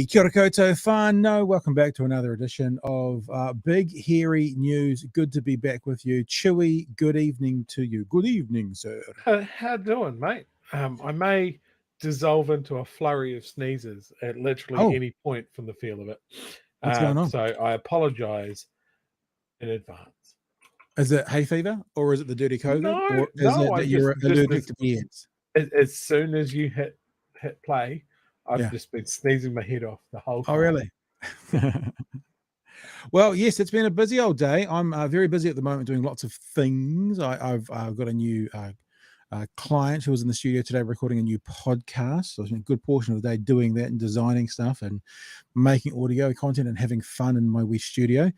Kia ora koutou whānau. Welcome back to another edition of Big Hairy News. Good to be back with you. Chewy, good evening to you. Good evening, sir. How doing, mate? I may dissolve into a flurry of sneezes at literally any point from the feel of it. What's going on? So I apologise in advance. Is it hay fever or is it the dirty COVID? No, or is it that you're allergic to beers? As soon as you hit play, I've just been sneezing my head off the whole time. Oh, really? Well, yes, it's been a busy old day. I'm very busy at the moment doing lots of things. I've got a new client who was in the studio today recording a new podcast. So I spent a good portion of the day doing that and designing stuff and making audio content and having fun in my wee studio.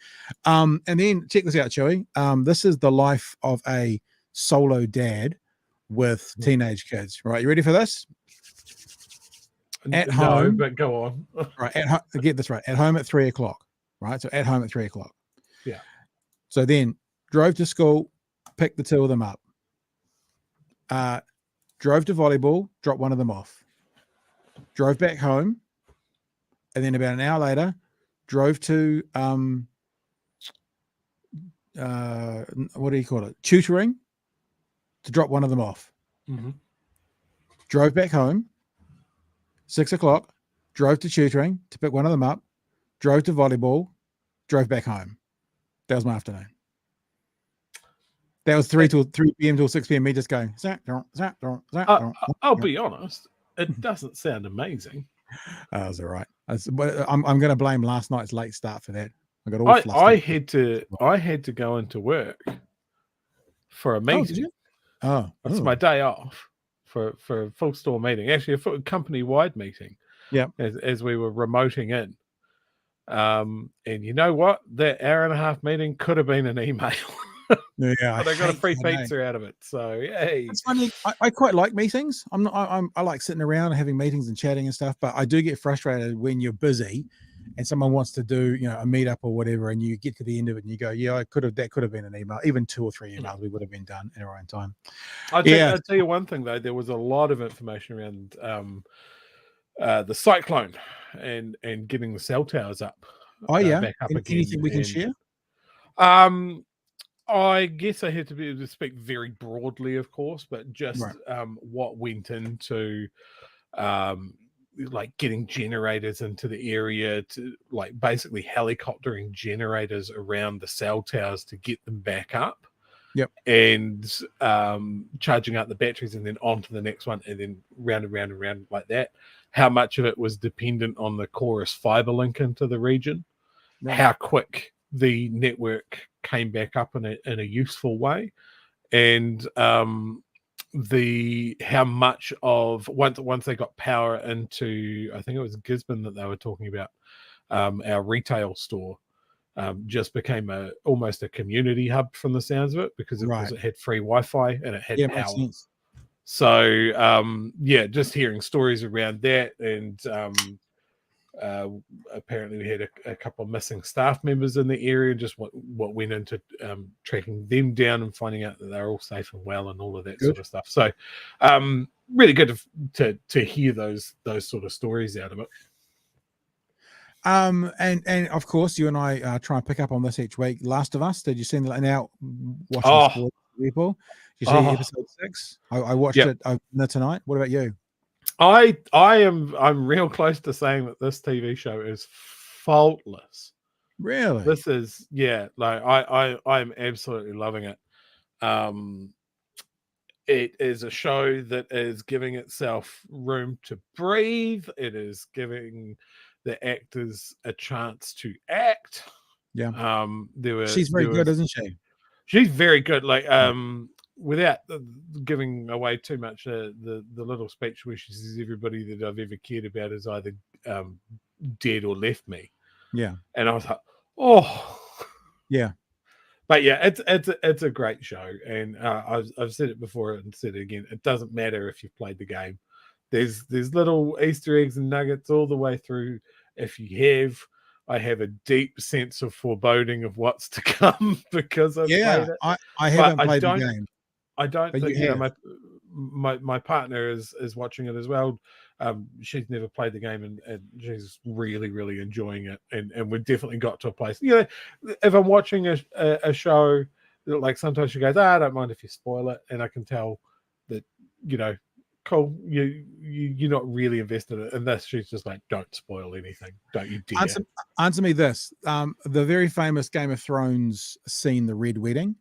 And then check this out, Chewy. This is the life of a solo dad with teenage kids. Right, you ready for this? At home, but go on. Right, get this right. At home at 3 o'clock. Right, so at home at 3 o'clock. Yeah. So then drove to school, picked the two of them up. Drove to volleyball, dropped one of them off. Drove back home, and then about an hour later, drove to what do you call it? Tutoring to drop one of them off. Mm-hmm. Drove back home. 6 o'clock, drove to tutoring to pick one of them up, drove to volleyball, drove back home. That was my afternoon. That was 3 p.m. till 6 p.m. Me just going. I'll be honest, it doesn't sound amazing. That was all right. I'm going to blame last night's late start for that. I got all flustered. I had to go into work for a meeting. Oh, did you? Oh, it's my day off. For a full store meeting, actually a full company-wide meeting. Yeah, as we were remoting in, and you know what? That hour and a half meeting could have been an email. Yeah, but I got a free pizza out of it. So yay! It's funny. I quite like meetings. I like sitting around and having meetings and chatting and stuff. But I do get frustrated when you're busy and someone wants to do a meetup or whatever, and you get to the end of it and you go, yeah, that could have been an email. Even 2 or 3 emails we would have been done in our own time. I'll tell you one thing though, there was a lot of information around the cyclone and getting the cell towers up. Back up again. Anything we can share? I guess I had to be able to speak very broadly, of course, but just what went into like getting generators into the area, to like basically helicoptering generators around the cell towers to get them back up. Yep. And charging up the batteries and then on to the next one and then round and round and round like that. How much of it was dependent on the Chorus fiber link into the region, how quick the network came back up in a useful way, and how much of once they got power into, I think it was Gisborne that they were talking about, our retail store just became almost a community hub from the sounds of it, because it had free Wi-Fi and it had power. So just hearing stories around that, and apparently we had a couple of missing staff members in the area, just what went into tracking them down and finding out that they're all safe and well and all of that sort of stuff. So really good to hear those sort of stories out of it. And of course you and I try and pick up on this each week. Last of Us, did you see that now? Watching sports people, did you see episode 6? I watched it tonight. What about you? I'm real close to saying that this TV show is faultless. Really? This is I'm absolutely loving it. It is a show that is giving itself room to breathe. It is giving the actors a chance to act. Yeah. She's very good, isn't she? She's very good. Without giving away too much, the little speech where she says everybody that I've ever cared about is either dead or left me. Yeah. And I was like, oh. Yeah. But yeah, it's a great show. And I've said it before and said it again. It doesn't matter if you've played the game. There's little Easter eggs and nuggets all the way through. If you have, I have a deep sense of foreboding of what's to come because I've played it. I haven't played the game. I don't think my partner is watching it as well. she's never played the game, and she's really, really enjoying it. And we've definitely got to a place. You know, if I'm watching a show, like sometimes she goes, I don't mind if you spoil it, and I can tell that, you know, cool, you're not really invested in it. And this, she's just like, don't spoil anything, don't you dare. Answer me this: the very famous Game of Thrones scene, the Red Wedding.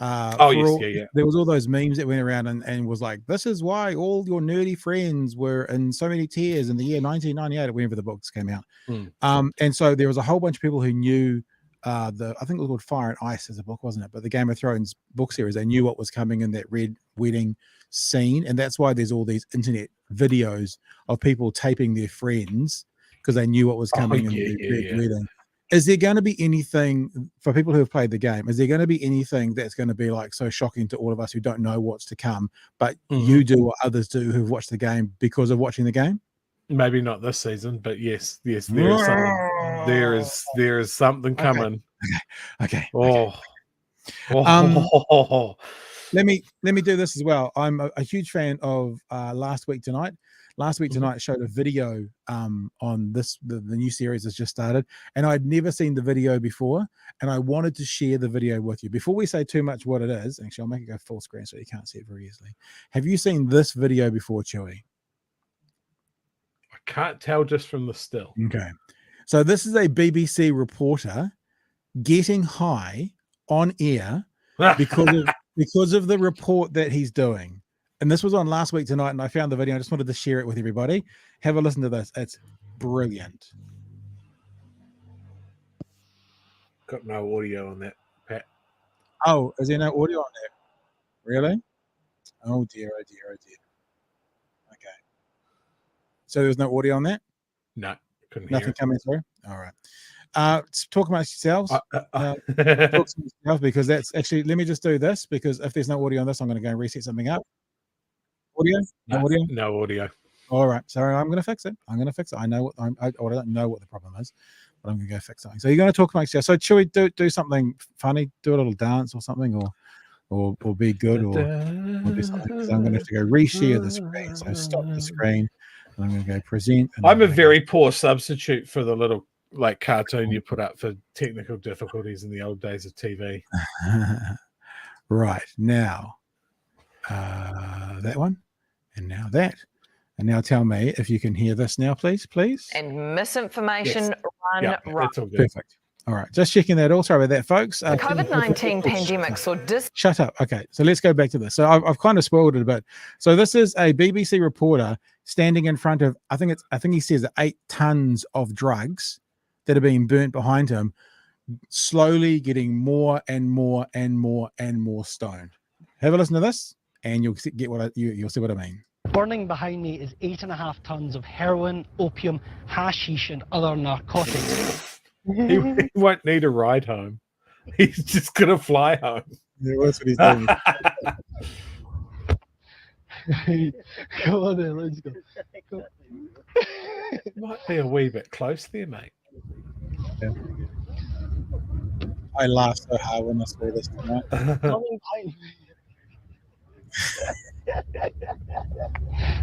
There was all those memes that went around and was like, this is why all your nerdy friends were in so many tears in the year 1998, whenever the books came out. And so there was a whole bunch of people who knew I think it was called Fire and Ice as a book, wasn't it? But the Game of Thrones book series, they knew what was coming in that Red Wedding scene, and that's why there's all these internet videos of people taping their friends because they knew what was coming in the Red Wedding. Is there going to be anything for people who have played the game? Is there going to be anything that's going to be like so shocking to all of us who don't know what's to come, but you do or others do who've watched the game because of watching the game? Maybe not this season, but yes, there is something. There is something coming. Okay. Let me do this as well. I'm a huge fan of Last Week Tonight. Last Week Tonight showed a video on the new series that's just started, and I'd never seen the video before, and I wanted to share the video with you. Before we say too much what it is, actually, I'll make it go full screen so you can't see it very easily. Have you seen this video before, Chewy? I can't tell just from the still. Okay. So this is a BBC reporter getting high on air because of the report that he's doing. And this was on Last Week Tonight, and I found the video. I just wanted to share it with everybody. Have a listen to this. It's brilliant. Got no audio on that, Pat. Oh, is there no audio on there? Really? Oh dear, oh dear, oh dear. Okay. So there's no audio on that? No, couldn't Nothing hear coming through? All right. Talk amongst yourselves. Talk amongst yourselves, because that's actually, let me just do this, because if there's no audio on this, I'm going to go and reset something up. Audio? No audio? No audio. All right. Sorry, I'm going to fix it. I know I don't know what the problem is, but I'm going to go fix something. So you're going to talk amongst yourselves. So should we do something funny? Do a little dance or something, or be good, or do something. Because I'm going to have to go reshare the screen. So stop the screen, and I'm going to go present. I'm a very poor substitute for the little like cartoon you put up for technical difficulties in the old days of TV. Right now, that one, and now that, and now tell me if you can hear this now, please. And misinformation, run. That's all good. Perfect. All right, just checking that all. Sorry about that, folks. The COVID-19 pandemic saw Shut up. Okay, so let's go back to this. So I've kind of spoiled it a bit. So this is a BBC reporter standing in front of, I think he says 8 tons of drugs that are being burnt behind him, slowly getting more and more and more and more stoned. Have a listen to this, and you'll get you'll see what I mean. Burning behind me is 8.5 tons of heroin, opium, hashish, and other narcotics. He won't need a ride home. He's just gonna fly home. Yeah, that's what he's doing. Come on then, let's go. Might be a wee bit close there, mate. Yeah. I laughed so hard when I saw this tonight. Coming behind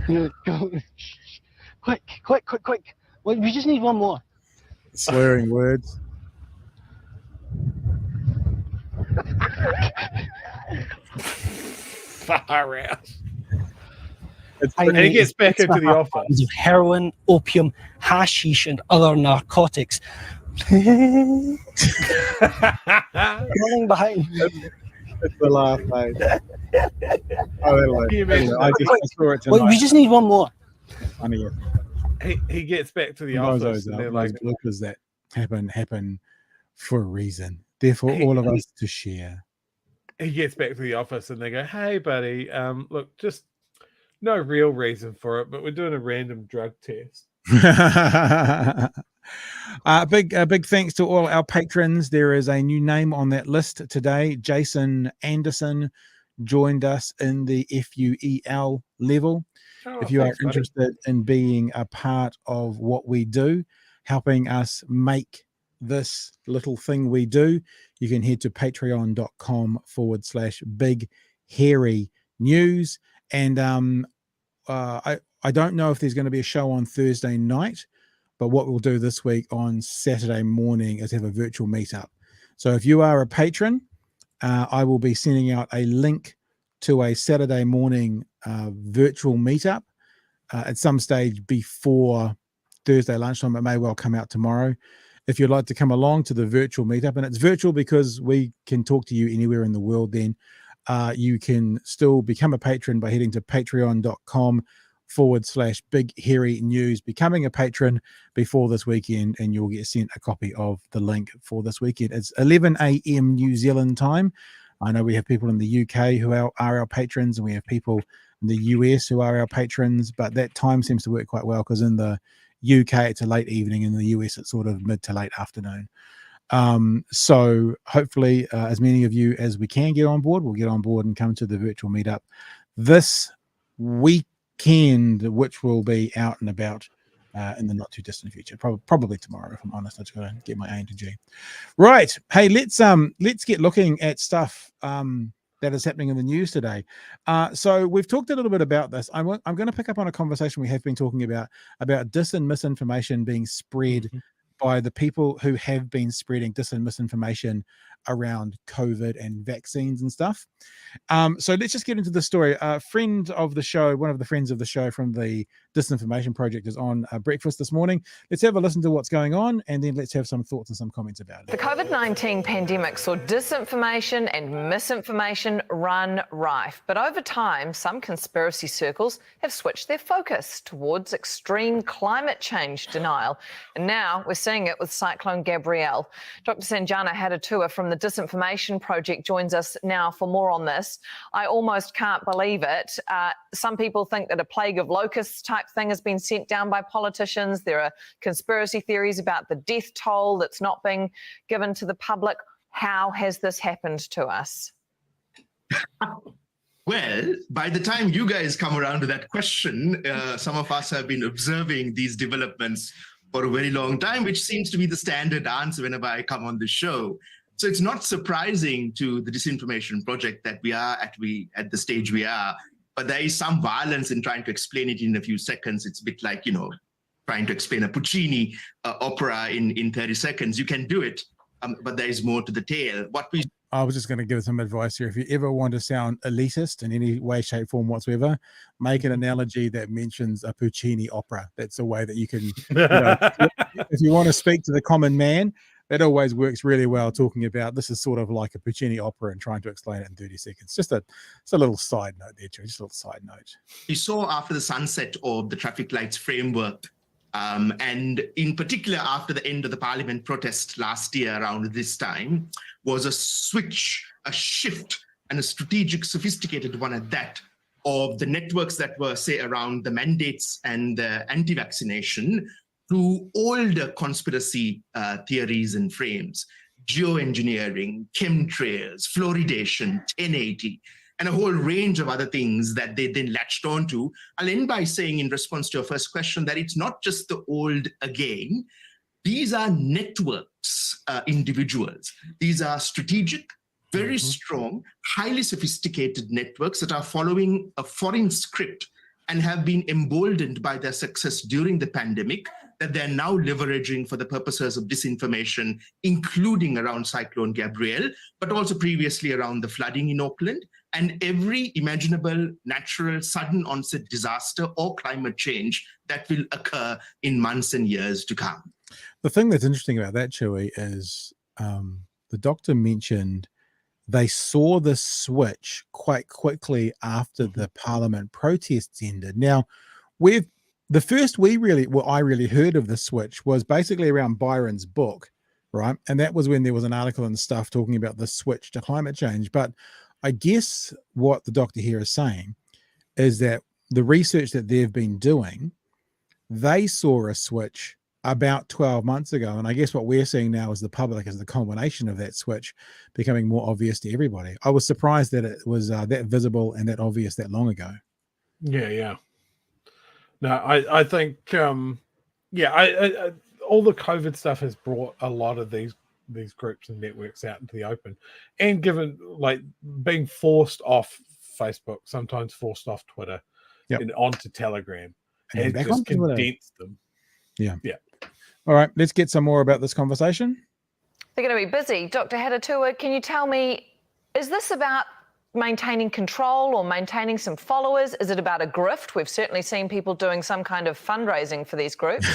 me. Go. Quick. Wait, we just need one more. Slurring words. Far out. And he gets back into the office. Of heroin, opium, hashish, and other narcotics. Running behind me. It's the laugh, mate. I saw it tonight. Wait, we just need one more. Funny. He gets back to the office. And they're like, bloopers that happen for a reason. Therefore, all of us to share. He gets back to the office and they go, "Hey, buddy, look, just no real reason for it, but we're doing a random drug test." Big thanks to all our patrons. There is a new name on that list today. Jason Anderson joined us in the FUEL level. If you are interested in being a part of what we do, helping us make this little thing we do, you can head to patreon.com/big hairy news. And I don't know if there's going to be a show on Thursday night, but what we'll do this week on Saturday morning is have a virtual meetup. So if you are a patron, I will be sending out a link to a Saturday morning virtual meetup at some stage before Thursday lunchtime. It may well come out tomorrow. If you'd like to come along to the virtual meetup, and it's virtual because we can talk to you anywhere in the world, then you can still become a patron by heading to patreon.com/Big Hairy News, becoming a patron before this weekend, and you'll get sent a copy of the link for this weekend. It's 11 a.m. New Zealand time. I know we have people in the UK who are our patrons, and we have people in the US who are our patrons, but that time seems to work quite well because in the UK it's a late evening, in the US it's sort of mid to late afternoon. So hopefully as many of you as we can get on board, we'll get on board and come to the virtual meetup this weekend, which will be out and about in the not too distant future, probably tomorrow, if I'm honest. I just gotta get my A into G. Right. Hey, let's get looking at stuff that is happening in the news today. So we've talked a little bit about this. I'm going to pick up on a conversation we have been talking about dis and misinformation being spread by the people who have been spreading dis and misinformation around COVID and vaccines and stuff. So let's just get into the story. A friend of the show, one of the friends of the show from the Disinformation Project, is on breakfast this morning. Let's have a listen to what's going on, and then let's have some thoughts and some comments about it. The COVID-19 pandemic saw disinformation and misinformation run rife, but over time, some conspiracy circles have switched their focus towards extreme climate change denial. And now we're seeing it with Cyclone Gabrielle. Dr. Sanjana had a tour from the Disinformation Project, joins us now for more on this. I almost can't believe it. Some people think that a plague of locusts type thing has been sent down by politicians. There are conspiracy theories about the death toll that's not being given to the public. How has this happened to us? Well, by the time you guys come around to that question, some of us have been observing these developments for a very long time, which seems to be the standard answer whenever I come on the show. So it's not surprising to the Disinformation Project that we are at the stage we are, but there is some violence in trying to explain it in a few seconds. It's a bit like, trying to explain a Puccini opera in 30 seconds. You can do it, but there is more to the tale. I was just going to give some advice here. If you ever want to sound elitist in any way, shape, form whatsoever, make an analogy that mentions a Puccini opera. That's a way that you can, if you want to speak to the common man, that always works really well, talking about this is sort of like a Puccini opera and trying to explain it in 30 seconds. Just a little side note there, Joe. Just a little side note. We saw after the sunset of the traffic lights framework, and in particular after the end of the Parliament protest last year around this time, was a switch, a shift, and a strategic, sophisticated one at that, of the networks that were, say, around the mandates and the anti-vaccination to older conspiracy theories and frames, geoengineering, chemtrails, fluoridation, 1080, and a whole range of other things that they then latched onto. I'll end by saying, in response to your first question, that it's not just the old again. These are networks, individuals. These are strategic, very strong, highly sophisticated networks that are following a foreign script and have been emboldened by their success during the pandemic, that they're now leveraging for the purposes of disinformation, including around Cyclone Gabrielle, but also previously around the flooding in Auckland, and every imaginable natural sudden onset disaster or climate change that will occur in months and years to come. The thing that's interesting about that, Chewy, is the doctor mentioned they saw the switch quite quickly after the Parliament protests ended. Now, the first I really heard of the switch was basically around Byron's book, right? And that was when there was an article and stuff talking about the switch to climate change. But I guess what the doctor here is saying is that the research that they've been doing, they saw a switch about 12 months ago. And I guess what we're seeing now as the public is the culmination of that switch becoming more obvious to everybody. I was surprised that it was that visible and that obvious that long ago. Yeah. No, I think, all the COVID stuff has brought a lot of these groups and networks out into the open, and given being forced off Facebook, sometimes forced off Twitter, and onto Telegram. and then It back just on Twitter. condensed them. Yeah. Yeah. All right, let's get some more about this conversation. They're going to be busy. Dr. Hatatua, can you tell me, is this about maintaining control or maintaining some followers? Is it about a grift? We've certainly seen people doing some kind of fundraising for these groups.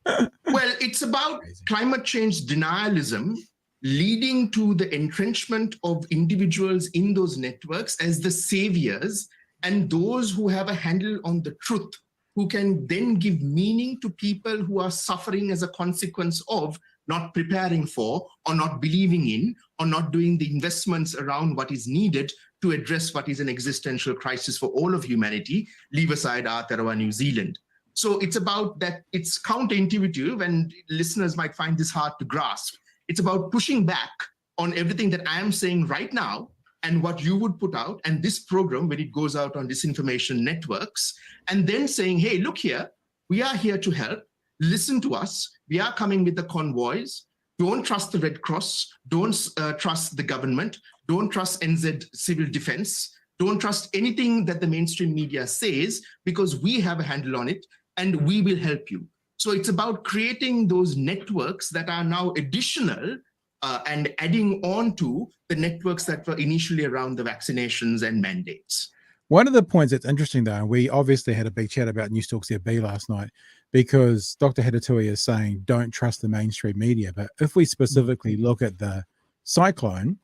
Well, it's about climate change denialism leading to the entrenchment of individuals in those networks as the saviors and those who have a handle on the truth, who can then give meaning to people who are suffering as a consequence of not preparing for, or not believing in, or not doing the investments around what is needed to address what is an existential crisis for all of humanity, leave aside Aotearoa, New Zealand. So it's about that, it's counterintuitive, and listeners might find this hard to grasp. It's about pushing back on everything that I am saying right now and what you would put out, and this program, when it goes out on disinformation networks, and then saying, hey, look here, we are here to help. Listen to us. We are coming with the convoys. Don't trust the Red Cross. Don't trust the government. Don't trust NZ Civil Defense. Don't trust anything that the mainstream media says, because we have a handle on it and we will help you. So it's about creating those networks that are now additional and adding on to the networks that were initially around the vaccinations and mandates. One of the points that's interesting, though, and we obviously had a big chat about News Talk ZB last night, because Dr. Hatatua is saying don't trust the mainstream media. But if we specifically look at the cyclone,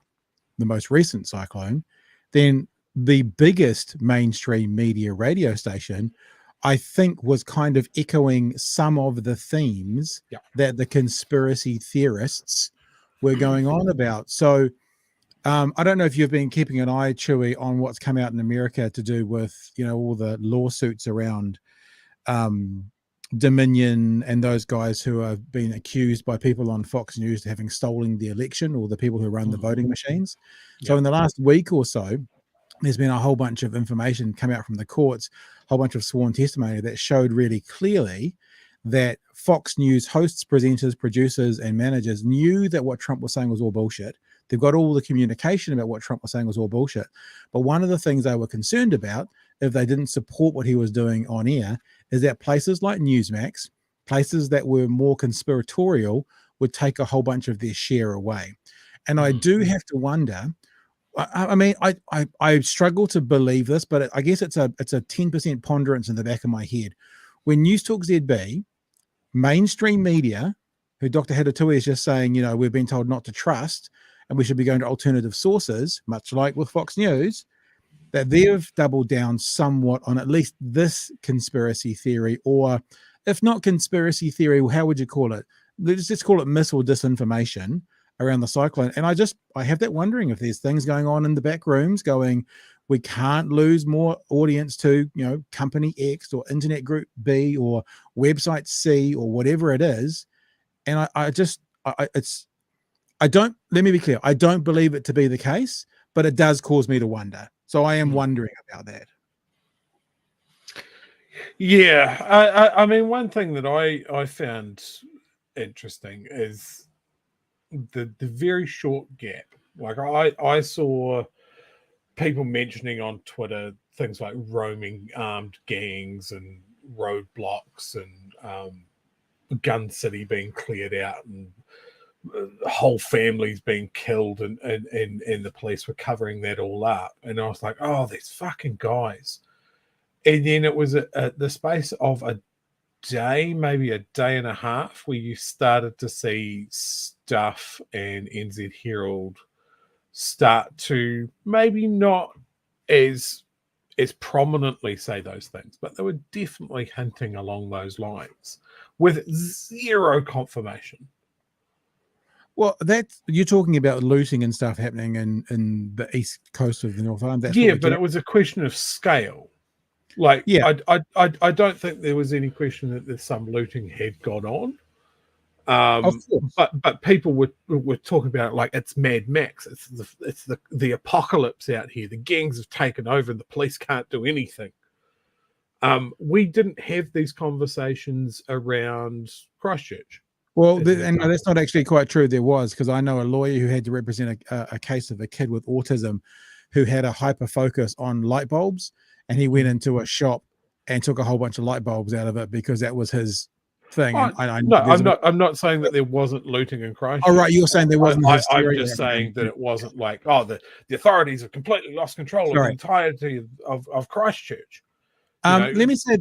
the most recent cyclone, then the biggest mainstream media radio station, I think, was kind of echoing some of the themes that the conspiracy theorists were going on about. So I don't know if you've been keeping an eye, Chewy, on what's come out in America to do with, you know, all the lawsuits around Dominion and those guys who have been accused by people on Fox News of having stolen the election, or the people who run the voting machines. So in the last week or so, there's been a whole bunch of information come out from the courts, a whole bunch of sworn testimony that showed really clearly that Fox News hosts, presenters, producers, and managers knew that what Trump was saying was all bullshit. They've got all the communication about what Trump was saying was all bullshit. But one of the things they were concerned about, if they didn't support what he was doing on air, is that places like Newsmax, places that were more conspiratorial, would take a whole bunch of their share away. And I do have to wonder, I mean, I struggle to believe this, but I guess it's a 10% ponderance in the back of my head. When News Talk ZB, mainstream media, who Dr. Hatatua is just saying, you know, we've been told not to trust and we should be going to alternative sources, much like with Fox News, that they've doubled down somewhat on at least this conspiracy theory, or if not conspiracy theory, how would you call it? Let's just call it mis or disinformation around the cyclone. And I have that wondering if there's things going on in the back rooms going, we can't lose more audience to, you know, company X or internet group B or website C or whatever it is. And let me be clear, I don't believe it to be the case, but it does cause me to wonder. So I am wondering about that. Yeah, I mean, one thing that I found interesting is the very short gap. Like I saw people mentioning on Twitter things like roaming armed gangs and roadblocks and Gun City being cleared out and whole families being killed, and the police were covering that all up. And I was like, oh, these fucking guys. And then it was the space of a day, maybe a day and a half, where you started to see Stuff and NZ Herald start to maybe not as prominently say those things, but they were definitely hinting along those lines with zero confirmation. Well, you're talking about looting and stuff happening in the east coast of the North Island. But it was a question of scale. Like, yeah, I don't think there was any question that there's some looting had gone on. But people were talking about it like it's Mad Max. It's the apocalypse out here. The gangs have taken over and the police can't do anything. We didn't have these conversations around Christchurch. Well, and that's not actually quite true. There was, because I know a lawyer who had to represent a case of a kid with autism who had a hyper focus on light bulbs, and he went into a shop and took a whole bunch of light bulbs out of it because that was his thing. Oh, And no, I'm not saying that there wasn't looting in Christhychurch. Oh, right, you're saying there wasn't. I'm just saying that it wasn't like, oh, the authorities have completely lost control of the entirety of Christchurch. Let me say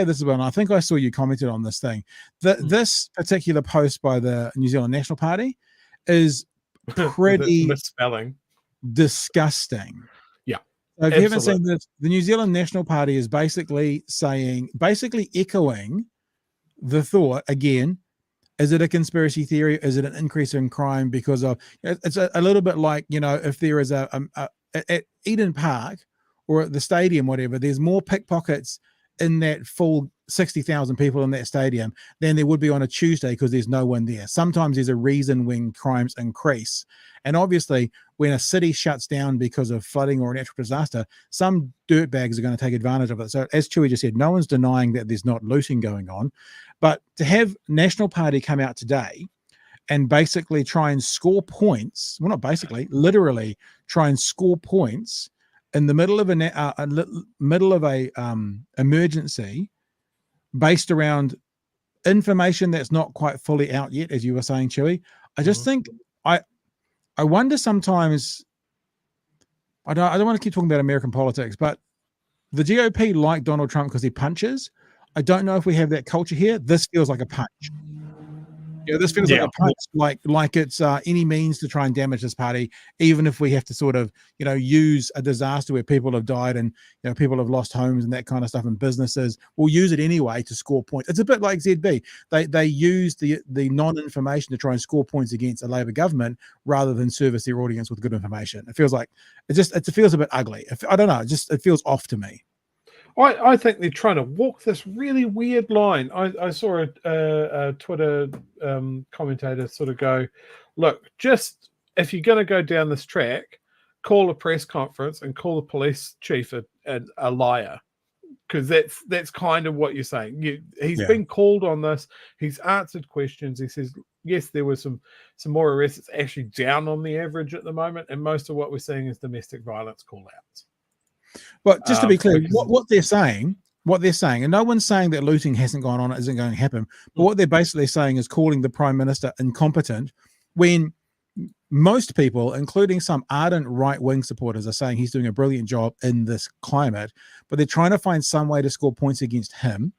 this as well. And I think I saw you commented on this thing. This particular post by the New Zealand National Party is pretty misspelling, disgusting. Yeah. So if you haven't seen this, the New Zealand National Party is basically echoing the thought again. Is it a conspiracy theory? Is it an increase in crime because of? It's a little bit like, if there is at Eden Park or at the stadium, whatever, there's more pickpockets in that full 60,000 people in that stadium than there would be on a Tuesday because there's no one there. Sometimes there's a reason when crimes increase. And obviously, when a city shuts down because of flooding or a natural disaster, some dirtbags are going to take advantage of it. So as Chewie just said, no one's denying that there's not looting going on. But to have National Party come out today and basically try and score points, well, not basically, literally try and score points in the middle of a emergency based around information that's not quite fully out yet, as you were saying, Chewie. I just think I wonder sometimes. I don't want to keep talking about American politics, but the GOP like Donald Trump because he punches. I don't know if we have that culture here. This feels like a punch. This feels like a punch, like it's any means to try and damage this party, even if we have to sort of, use a disaster where people have died and, people have lost homes and that kind of stuff and businesses. We'll use it anyway to score points. It's a bit like ZB. They use the non-information to try and score points against a Labor government rather than service their audience with good information. It feels like it feels a bit ugly. I don't know. It feels off to me. I think they're trying to walk this really weird line. I saw a Twitter commentator sort of go, look, just if you're going to go down this track, call a press conference and call the police chief a liar, because that's kind of what you're saying. He's been called on this. He's answered questions. He says, yes, there were some more arrests. It's actually down on the average at the moment, and most of what we're seeing is domestic violence call-outs. But just to be clear, what they're saying, and no one's saying that looting hasn't gone on, it isn't going to happen, but what they're basically saying is calling the Prime Minister incompetent when most people, including some ardent right-wing supporters, are saying he's doing a brilliant job in this climate, but they're trying to find some way to score points against him.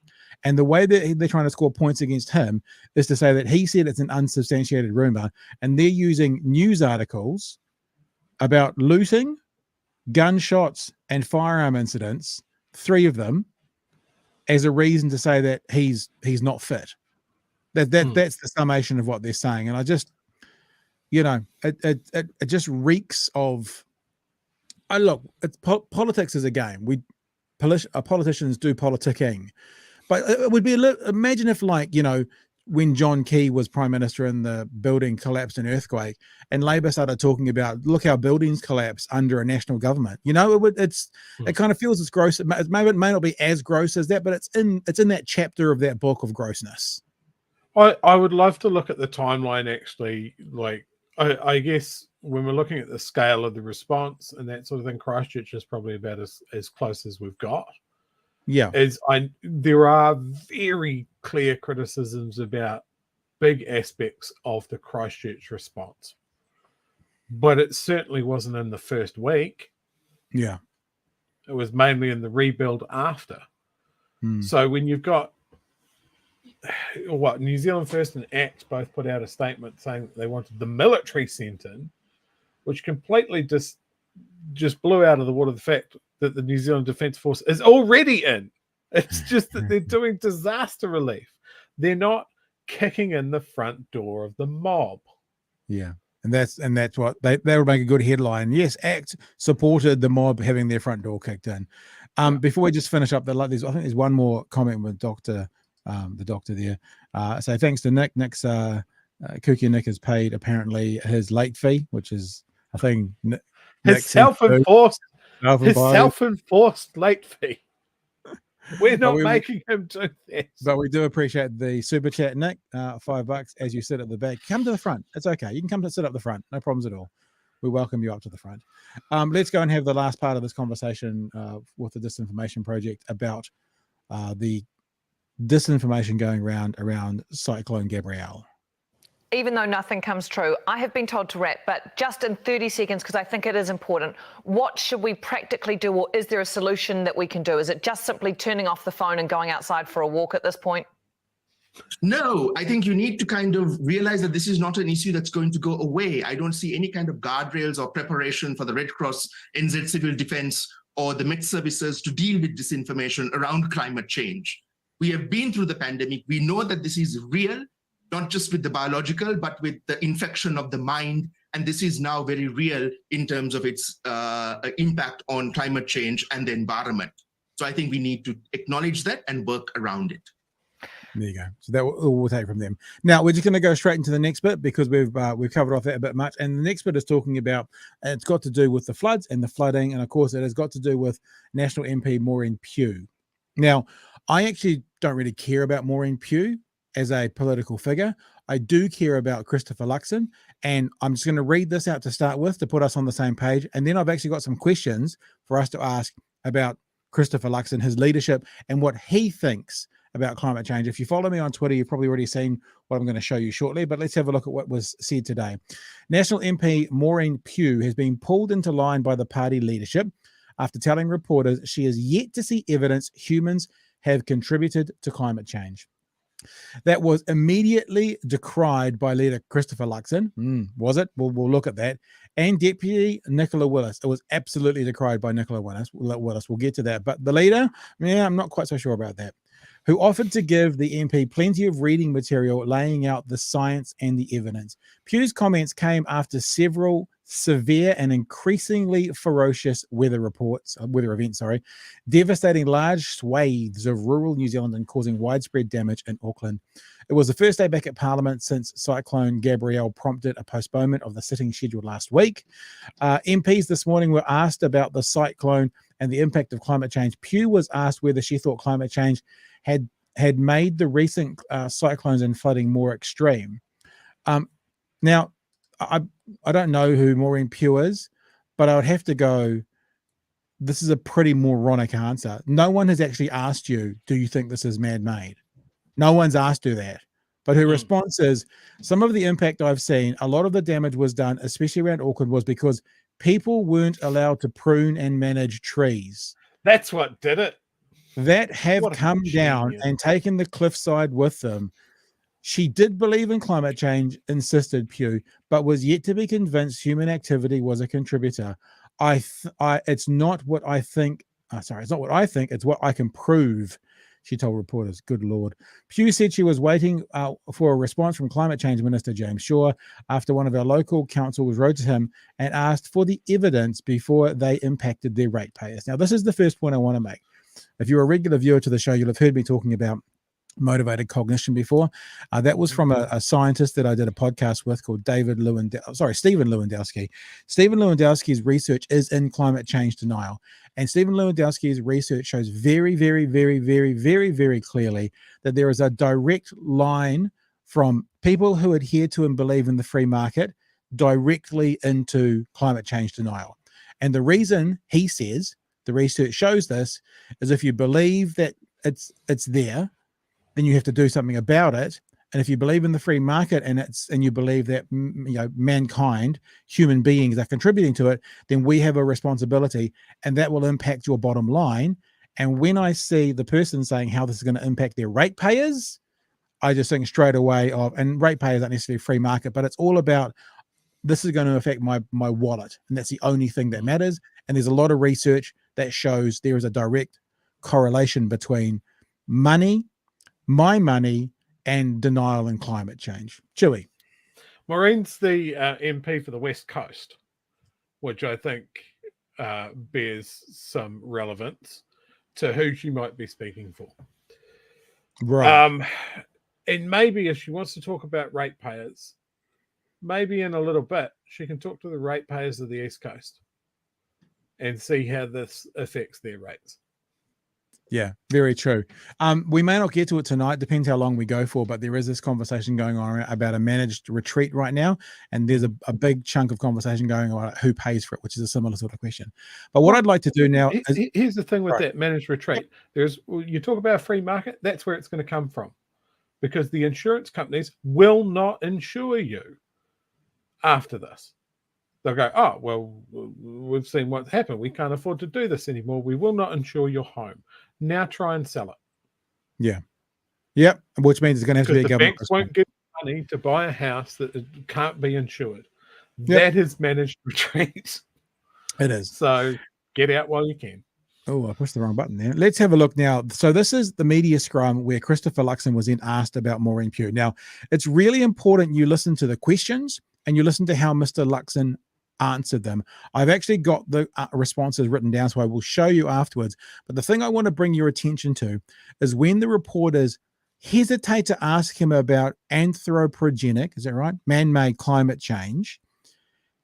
And the way that they're trying to score points against him is to say that he said it's an unsubstantiated rumor, and they're using news articles about looting, gunshots and firearm incidents, 3 of them, as a reason to say that he's not fit. That's the summation of what they're saying. And I just, it just reeks of. Look, politics is a game. Politicians do politicking, but it would be imagine if, when John Key was Prime Minister and the building collapsed in earthquake, and Labor started talking about, look how buildings collapse under a national government. It kind of feels as gross. It may not be as gross as that, but it's in that chapter of that book of grossness. I would love to look at the timeline, actually. I guess when we're looking at the scale of the response and that sort of thing, Christchurch is probably about as close as we've got. Yeah. There are very clear criticisms about big aspects of the Christchurch response, but it certainly wasn't in the first week. Yeah. It was mainly in the rebuild after. So when you've got New Zealand First and ACT both put out a statement saying that they wanted the military sent in, which completely just blew out of the water the fact that the New Zealand Defence Force is already in. It's just that they're doing disaster relief. They're not kicking in the front door of the mob. Yeah. And that's what they would make a good headline. Yes, ACT supported the mob having their front door kicked in. Before we just finish up, I think there's one more comment with the doctor there. So thanks to Nick. Nick's Kooky Nick has paid apparently his late fee, which is, I think, his self-enforced late fee. We're not making him do this. But we do appreciate the super chat, Nick. $5 as you sit at the back. Come to the front. It's okay. You can come to sit up the front. No problems at all. We welcome you up to the front. Let's go and have the last part of this conversation with the Disinformation Project about the disinformation going around Cyclone Gabrielle. Even though nothing comes true, I have been told to wrap, but just in 30 seconds, because I think it is important, what should we practically do, or is there a solution that we can do? Is it just simply turning off the phone and going outside for a walk at this point? No, I think you need to kind of realize that this is not an issue that's going to go away. I don't see any kind of guardrails or preparation for the Red Cross, NZ Civil Defence, or the Met Services to deal with disinformation around climate change. We have been through the pandemic. We know that this is real, not just with the biological, but with the infection of the mind. And this is now very real in terms of its impact on climate change and the environment. So I think we need to acknowledge that and work around it. There you go. So that we'll take from them. Now we're just going to go straight into the next bit because we've covered off that a bit much. And the next bit is talking about, it's got to do with the floods and the flooding. And of course it has got to do with National MP Maureen Pugh. Now, I actually don't really care about Maureen Pugh as a political figure. I do care about Christopher Luxon, and I'm just going to read this out to start with to put us on the same page. And then I've actually got some questions for us to ask about Christopher Luxon, his leadership, and what he thinks about climate change. If you follow me on Twitter, you've probably already seen what I'm going to show you shortly, but let's have a look at what was said today. National MP Maureen Pugh has been pulled into line by the party leadership after telling reporters she is yet to see evidence humans have contributed to climate change. That was immediately decried by leader Christopher Luxon. Was it? We'll look at that. And Deputy Nicola Willis. It was absolutely decried by Nicola Willis. We'll get to that. But the leader, I'm not quite so sure about that, who offered to give the MP plenty of reading material laying out the science and the evidence. Pugh's comments came after several severe and increasingly ferocious weather events, devastating large swathes of rural New Zealand and causing widespread damage in Auckland. It was the first day back at Parliament since Cyclone Gabrielle prompted a postponement of the sitting scheduled last week. MPs this morning were asked about the cyclone and the impact of climate change. Pugh was asked whether she thought climate change had made the recent cyclones and flooding more extreme. Now, I don't know who Maureen Pugh is, but I would have to go, this is a pretty moronic answer. No one has actually asked you, do you think this is man-made? No one's asked you that. But her response is, some of the impact I've seen, a lot of the damage was done, especially around Auckland, was because people weren't allowed to prune and manage trees. That's what did it. That have come down and taken the cliffside with them. She did believe in climate change, insisted Pugh, but was yet to be convinced human activity was a contributor. It's not what I think. It's not what I think. It's what I can prove, she told reporters. Good Lord. Pugh said she was waiting for a response from Climate Change Minister James Shaw after one of our local councils wrote to him and asked for the evidence before they impacted their ratepayers. Now, this is the first point I want to make. If you're a regular viewer to the show, you'll have heard me talking about motivated cognition before. That was from a scientist that I did a podcast with called Stephen Lewandowski. Stephen Lewandowski's research is in climate change denial. And Stephen Lewandowski's research shows very, very, very, very, very, very clearly that there is a direct line from people who adhere to and believe in the free market directly into climate change denial. And the reason, he says, the research shows this, is if you believe that it's there, then you have to do something about it. And if you believe in the free market and you believe that mankind, human beings, are contributing to it, then we have a responsibility, and that will impact your bottom line. And when I see the person saying how this is going to impact their ratepayers, I just think straight away of, and ratepayers aren't necessarily free market, but it's all about, this is going to affect my wallet, and that's the only thing that matters. And there's a lot of research that shows there is a direct correlation between money, my money, and denial and climate change. Chewy. Maureen's the MP for the West Coast, which I think bears some relevance to who she might be speaking for. Right. And maybe if she wants to talk about ratepayers, maybe in a little bit, she can talk to the ratepayers of the East Coast and see how this affects their rates. Yeah, very true. We may not get to it tonight, depends how long we go for, but there is this conversation going on about a managed retreat right now, and there's a big chunk of conversation going on about who pays for it, which is a similar sort of question. But what I'd like to do now is... Here's the thing with that managed retreat. You talk about a free market, that's where it's going to come from, because the insurance companies will not insure you after this. They'll go, oh, well, we've seen what's happened. We can't afford to do this anymore. We will not insure your home. Now try and sell it. Yeah. Yep. Which means it's going to have to be a the government. banks won't give you money to buy a house that can't be insured. Yep. That is managed retreat. It is. So get out while you can. Oh, I pushed the wrong button there. Let's have a look now. So this is the media scrum where Christopher Luxon was then asked about Maureen Pugh. Now, it's really important you listen to the questions and you listen to how Mr. Luxon answered them. I've actually got the responses written down, so I will show you afterwards. But the thing I want to bring your attention to is when the reporters hesitate to ask him about anthropogenic, is that right? Man-made climate change.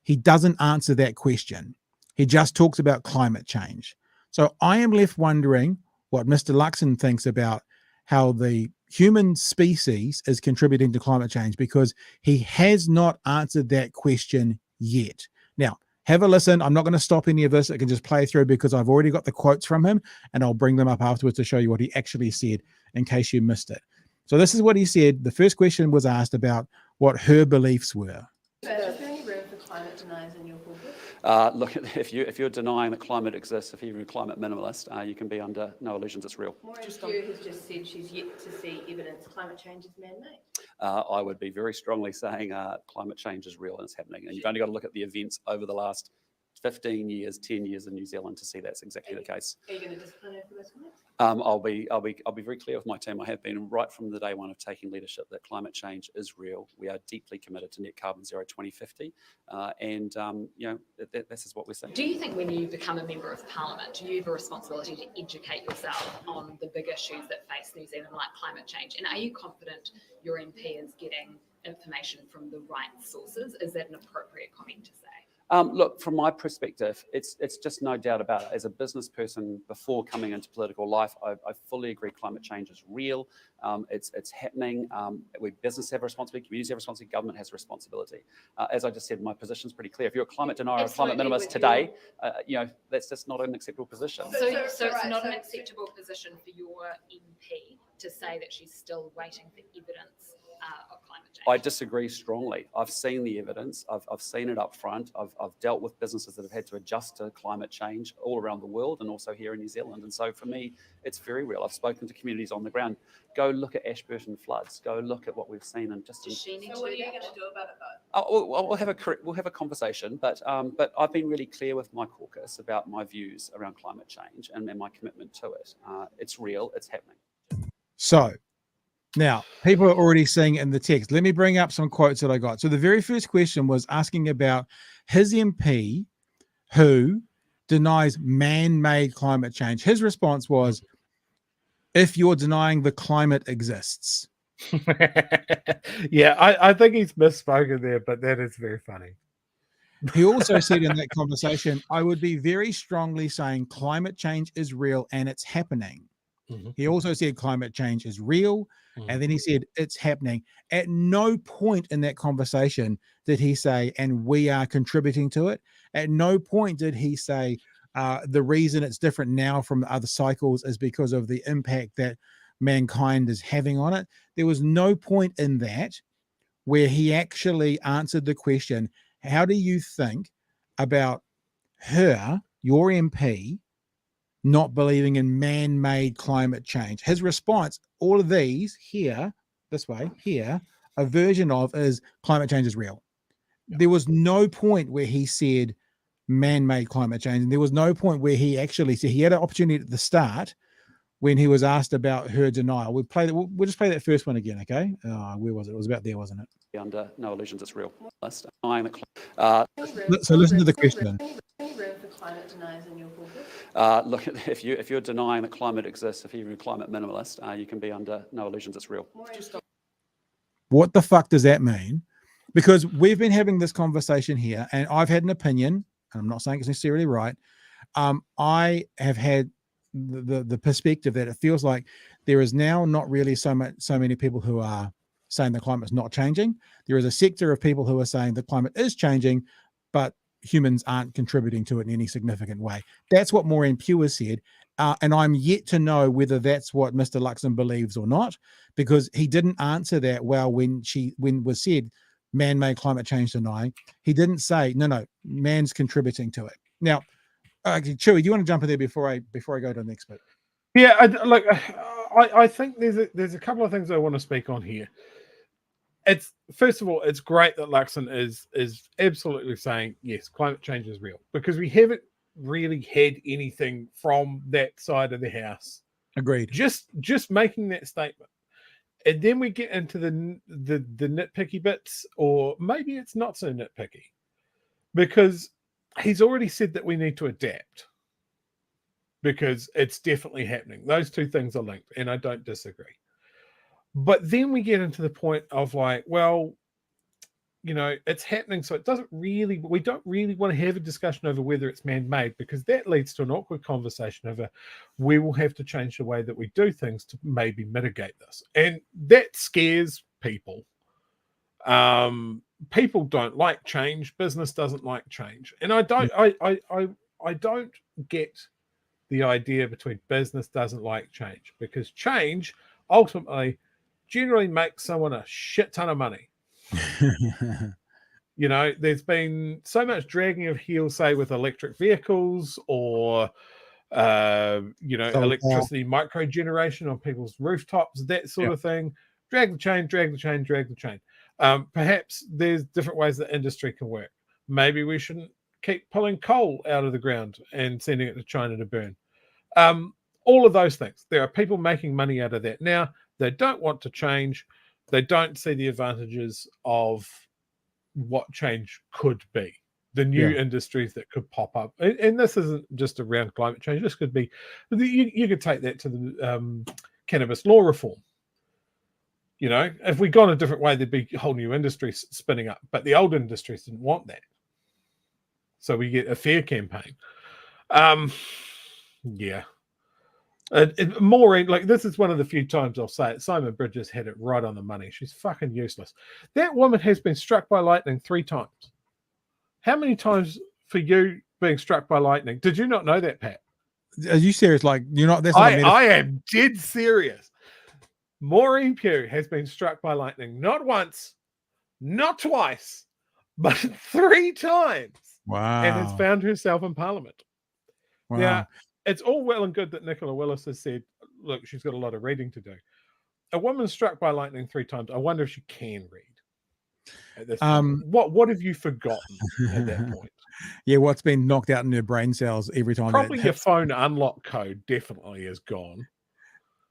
He doesn't answer that question. He just talks about climate change. So I am left wondering what Mr. Luxon thinks about how the human species is contributing to climate change, because he has not answered that question yet. Now, have a listen. I'm not going to stop any of this. I can just play through because I've already got the quotes from him, and I'll bring them up afterwards to show you what he actually said in case you missed it. So this is what he said. The first question was asked about what her beliefs were. Is there any room for climate deniers in your pulpit? Look, if you're denying that climate exists, if you're a climate minimalist, you can be under no illusions it's real. Maureen Pugh has just said she's yet to see evidence climate change is man-made. I would be very strongly saying climate change is real and it's happening. And you've only got to look at the events over the last 15 years, 10 years in New Zealand to see that's exactly the case. Are you going to discipline her for those comments? I'll be very clear with my team. I have been right from the day one of taking leadership that climate change is real. We are deeply committed to net carbon zero 2050, and you know this is what we're saying. Do you think when you become a member of Parliament, do you have a responsibility to educate yourself on the big issues that face New Zealand, like climate change? And are you confident your MP is getting information from the right sources? Is that an appropriate comment to say? Look, from my perspective, it's just no doubt about it. As a business person before coming into political life, I fully agree climate change is real. It's happening. We business have a responsibility, communities have a responsibility, government has a responsibility. As I just said, my position is pretty clear. If you're a climate denier or a climate minimalist today, you know, that's just not an acceptable position. So it's not an acceptable position for your MP to say that she's still waiting for evidence of climate change? I disagree strongly. I've seen the evidence. I've seen it up front. I've dealt with businesses that have had to adjust to climate change all around the world and also here in New Zealand. And so for me, it's very real. I've spoken to communities on the ground. Go look at Ashburton floods. Go look at what we've seen. And just Does she need So to what are do you that? going to do about it though? we'll have a conversation. But I've been really clear with my caucus about my views around climate change and my commitment to it. It's real. It's happening. So now people are already seeing it in the text. Let me bring up some quotes that I got. So the very first question was asking about his MP who denies man-made climate change. His response was, if you're denying the climate exists. Yeah, I think he's misspoken there, but that is very funny. He also said in that conversation, I would be very strongly saying climate change is real and it's happening. Mm-hmm. He also said climate change is real. Mm-hmm. And then he said it's happening. At no point in that conversation did he say, and we are contributing to it. At no point did he say the reason it's different now from other cycles is because of the impact that mankind is having on it. There was no point in that where he actually answered the question, how do you think about her, your MP, not believing in man-made climate change? His response, all of these here, this way, here, a version of is climate change is real. Yeah. There was no point where he said man-made climate change. And there was no point where he actually said, he had an opportunity at the start when he was asked about her denial. We'll just play that first one again, okay? Where was it? It was about there, wasn't it? Under no illusions, it's real. So listen to the question. Any room for climate deniers in your pulpit? Look, if you're denying that climate exists, if you're a climate minimalist, you can be under no illusions, it's real. What the fuck does that mean? Because we've been having this conversation here, and I've had an opinion, and I'm not saying it's necessarily right. I have had the perspective that it feels like there is now not really so many people who are saying the climate's not changing. There is a sector of people who are saying the climate is changing, but humans aren't contributing to it in any significant way. That's what Maureen Pugh has said. And I'm yet to know whether that's what Mr. Luxon believes or not, because he didn't answer that well when was said man-made climate change denying. He didn't say, no, man's contributing to it. Now, Chewy, do you want to jump in there before I go to the next bit? Yeah, I think there's a couple of things I want to speak on here. It's first of all, it's great that Luxon is absolutely saying yes, climate change is real, because we haven't really had anything from that side of the house. Agreed. Just making that statement, and then we get into the nitpicky bits, or maybe it's not so nitpicky, because he's already said that we need to adapt, because it's definitely happening. Those two things are linked, and I don't disagree. But then we get into the point of like, well, it's happening, so we don't really want to have a discussion over whether it's man-made, because that leads to an awkward conversation over we will have to change the way that we do things to maybe mitigate this. And that scares people. People don't like change. Business doesn't like change. And I don't get the idea between business doesn't like change, because change ultimately generally makes someone a shit ton of money. There's been so much dragging of heels, say with electric vehicles or electricity micro generation on people's rooftops, that sort of thing. Drag the chain. Perhaps there's different ways that industry can work. Maybe we shouldn't keep pulling coal out of the ground and sending it to China to burn. All of those things. There are people making money out of that. Now, they don't want to change. They don't see the advantages of what change could be, the new industries that could pop up. And this isn't just around climate change. This could be, you could take that to the cannabis law reform. If we gone a different way, there'd be whole new industries spinning up. But the old industries didn't want that. So we get a fair campaign. Maureen, this is one of the few times I'll say it. Simon Bridges had it right on the money. She's fucking useless. That woman has been struck by lightning 3 times. How many times for you being struck by lightning? Did you not know that, Pat? Are you serious? You're not? That's I am dead serious. Maureen Pugh has been struck by lightning not once, not twice, but 3 times. Wow. And has found herself in Parliament. Wow. Now, it's all well and good that Nicola Willis has said, look, she's got a lot of reading to do. A woman struck by lightning 3 times. I wonder if she can read at this point. What have you forgotten at that point? Yeah, what's been knocked out in her brain cells every time. Probably your phone unlock code definitely is gone.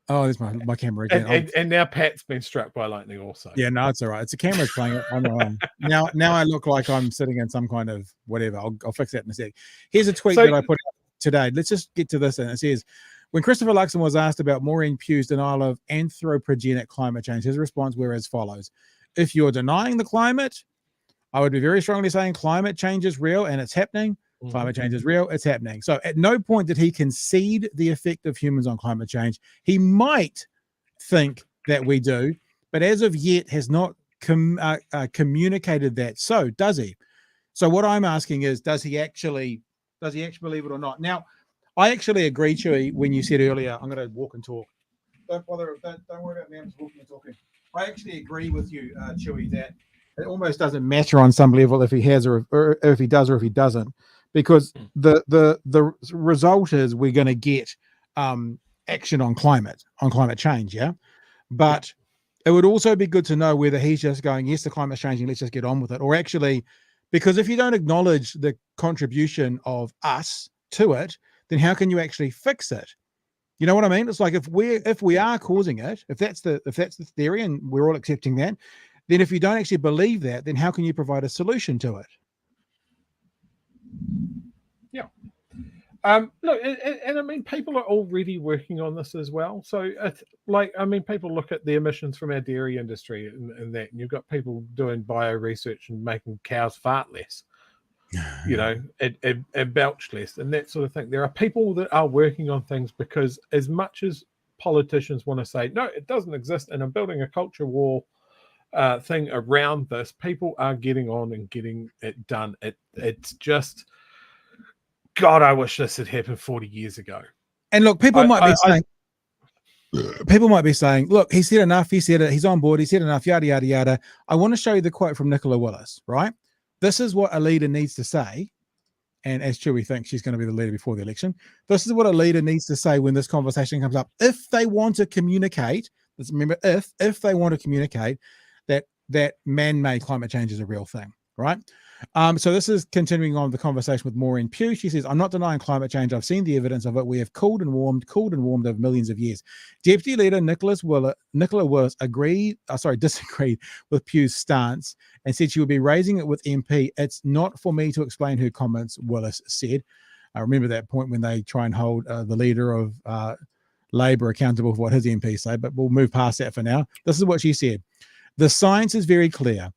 Oh, there's my camera again. And now Pat's been struck by lightning also. Yeah, no, it's all right. It's a camera's playing it on their own. Now I look like I'm sitting in some kind of whatever. I'll fix that in a sec. Here's a tweet that I put out today. Let's just get to this. And it says, when Christopher Luxon was asked about Maureen Pugh's denial of anthropogenic climate change, his response were as follows. If you're denying the climate, I would be very strongly saying climate change is real and it's happening. Climate change is real, it's happening. So at no point did he concede the effect of humans on climate change. He might think that we do, but as of yet has not communicated that. So does he? So what I'm asking is, does he actually believe it or not? Now, I actually agree, Chewy, when you said earlier, I'm going to walk and talk. Don't worry about me, I'm just walking and talking. I actually agree with you, Chewy, that it almost doesn't matter on some level if he has or if he does or if he doesn't, because the result is we're going to get action on climate change, yeah? But it would also be good to know whether he's just going, yes, the climate's changing, let's just get on with it, or actually, because if you don't acknowledge the contribution of us to it, then how can you actually fix it? You know what I mean? It's like if we are causing it, if that's the theory and we're all accepting that, then if you don't actually believe that, then how can you provide a solution to it? Yeah. Look, and I mean, people are already working on this as well. So, people look at the emissions from our dairy industry and that, and you've got people doing bio research and making cows fart less. and belch less and that sort of thing. There are people that are working on things because as much as politicians want to say, no, it doesn't exist, and I'm building a culture war thing around this, people are getting on and getting it done. It's just, God, I wish this had happened 40 years ago. And look, people might be saying, look, he said enough, he said it, he's on board, he said enough, yada, yada, yada. I want to show you the quote from Nicola Willis, right? This is what a leader needs to say. And as Chewie thinks she's going to be the leader before the election, this is what a leader needs to say when this conversation comes up. If they want to communicate, remember, if they want to communicate that man-made climate change is a real thing, right? So this is continuing on the conversation with Maureen Pugh. She says, I'm not denying climate change. I've seen the evidence of it. We have cooled and warmed over millions of years. Deputy Leader Nicola Willis disagreed with Pugh's stance and said she would be raising it with MP. It's not for me to explain her comments, Willis said. I remember that point when they try and hold the leader of Labour accountable for what his MPs say, but we'll move past that for now. This is what she said. The science is very clear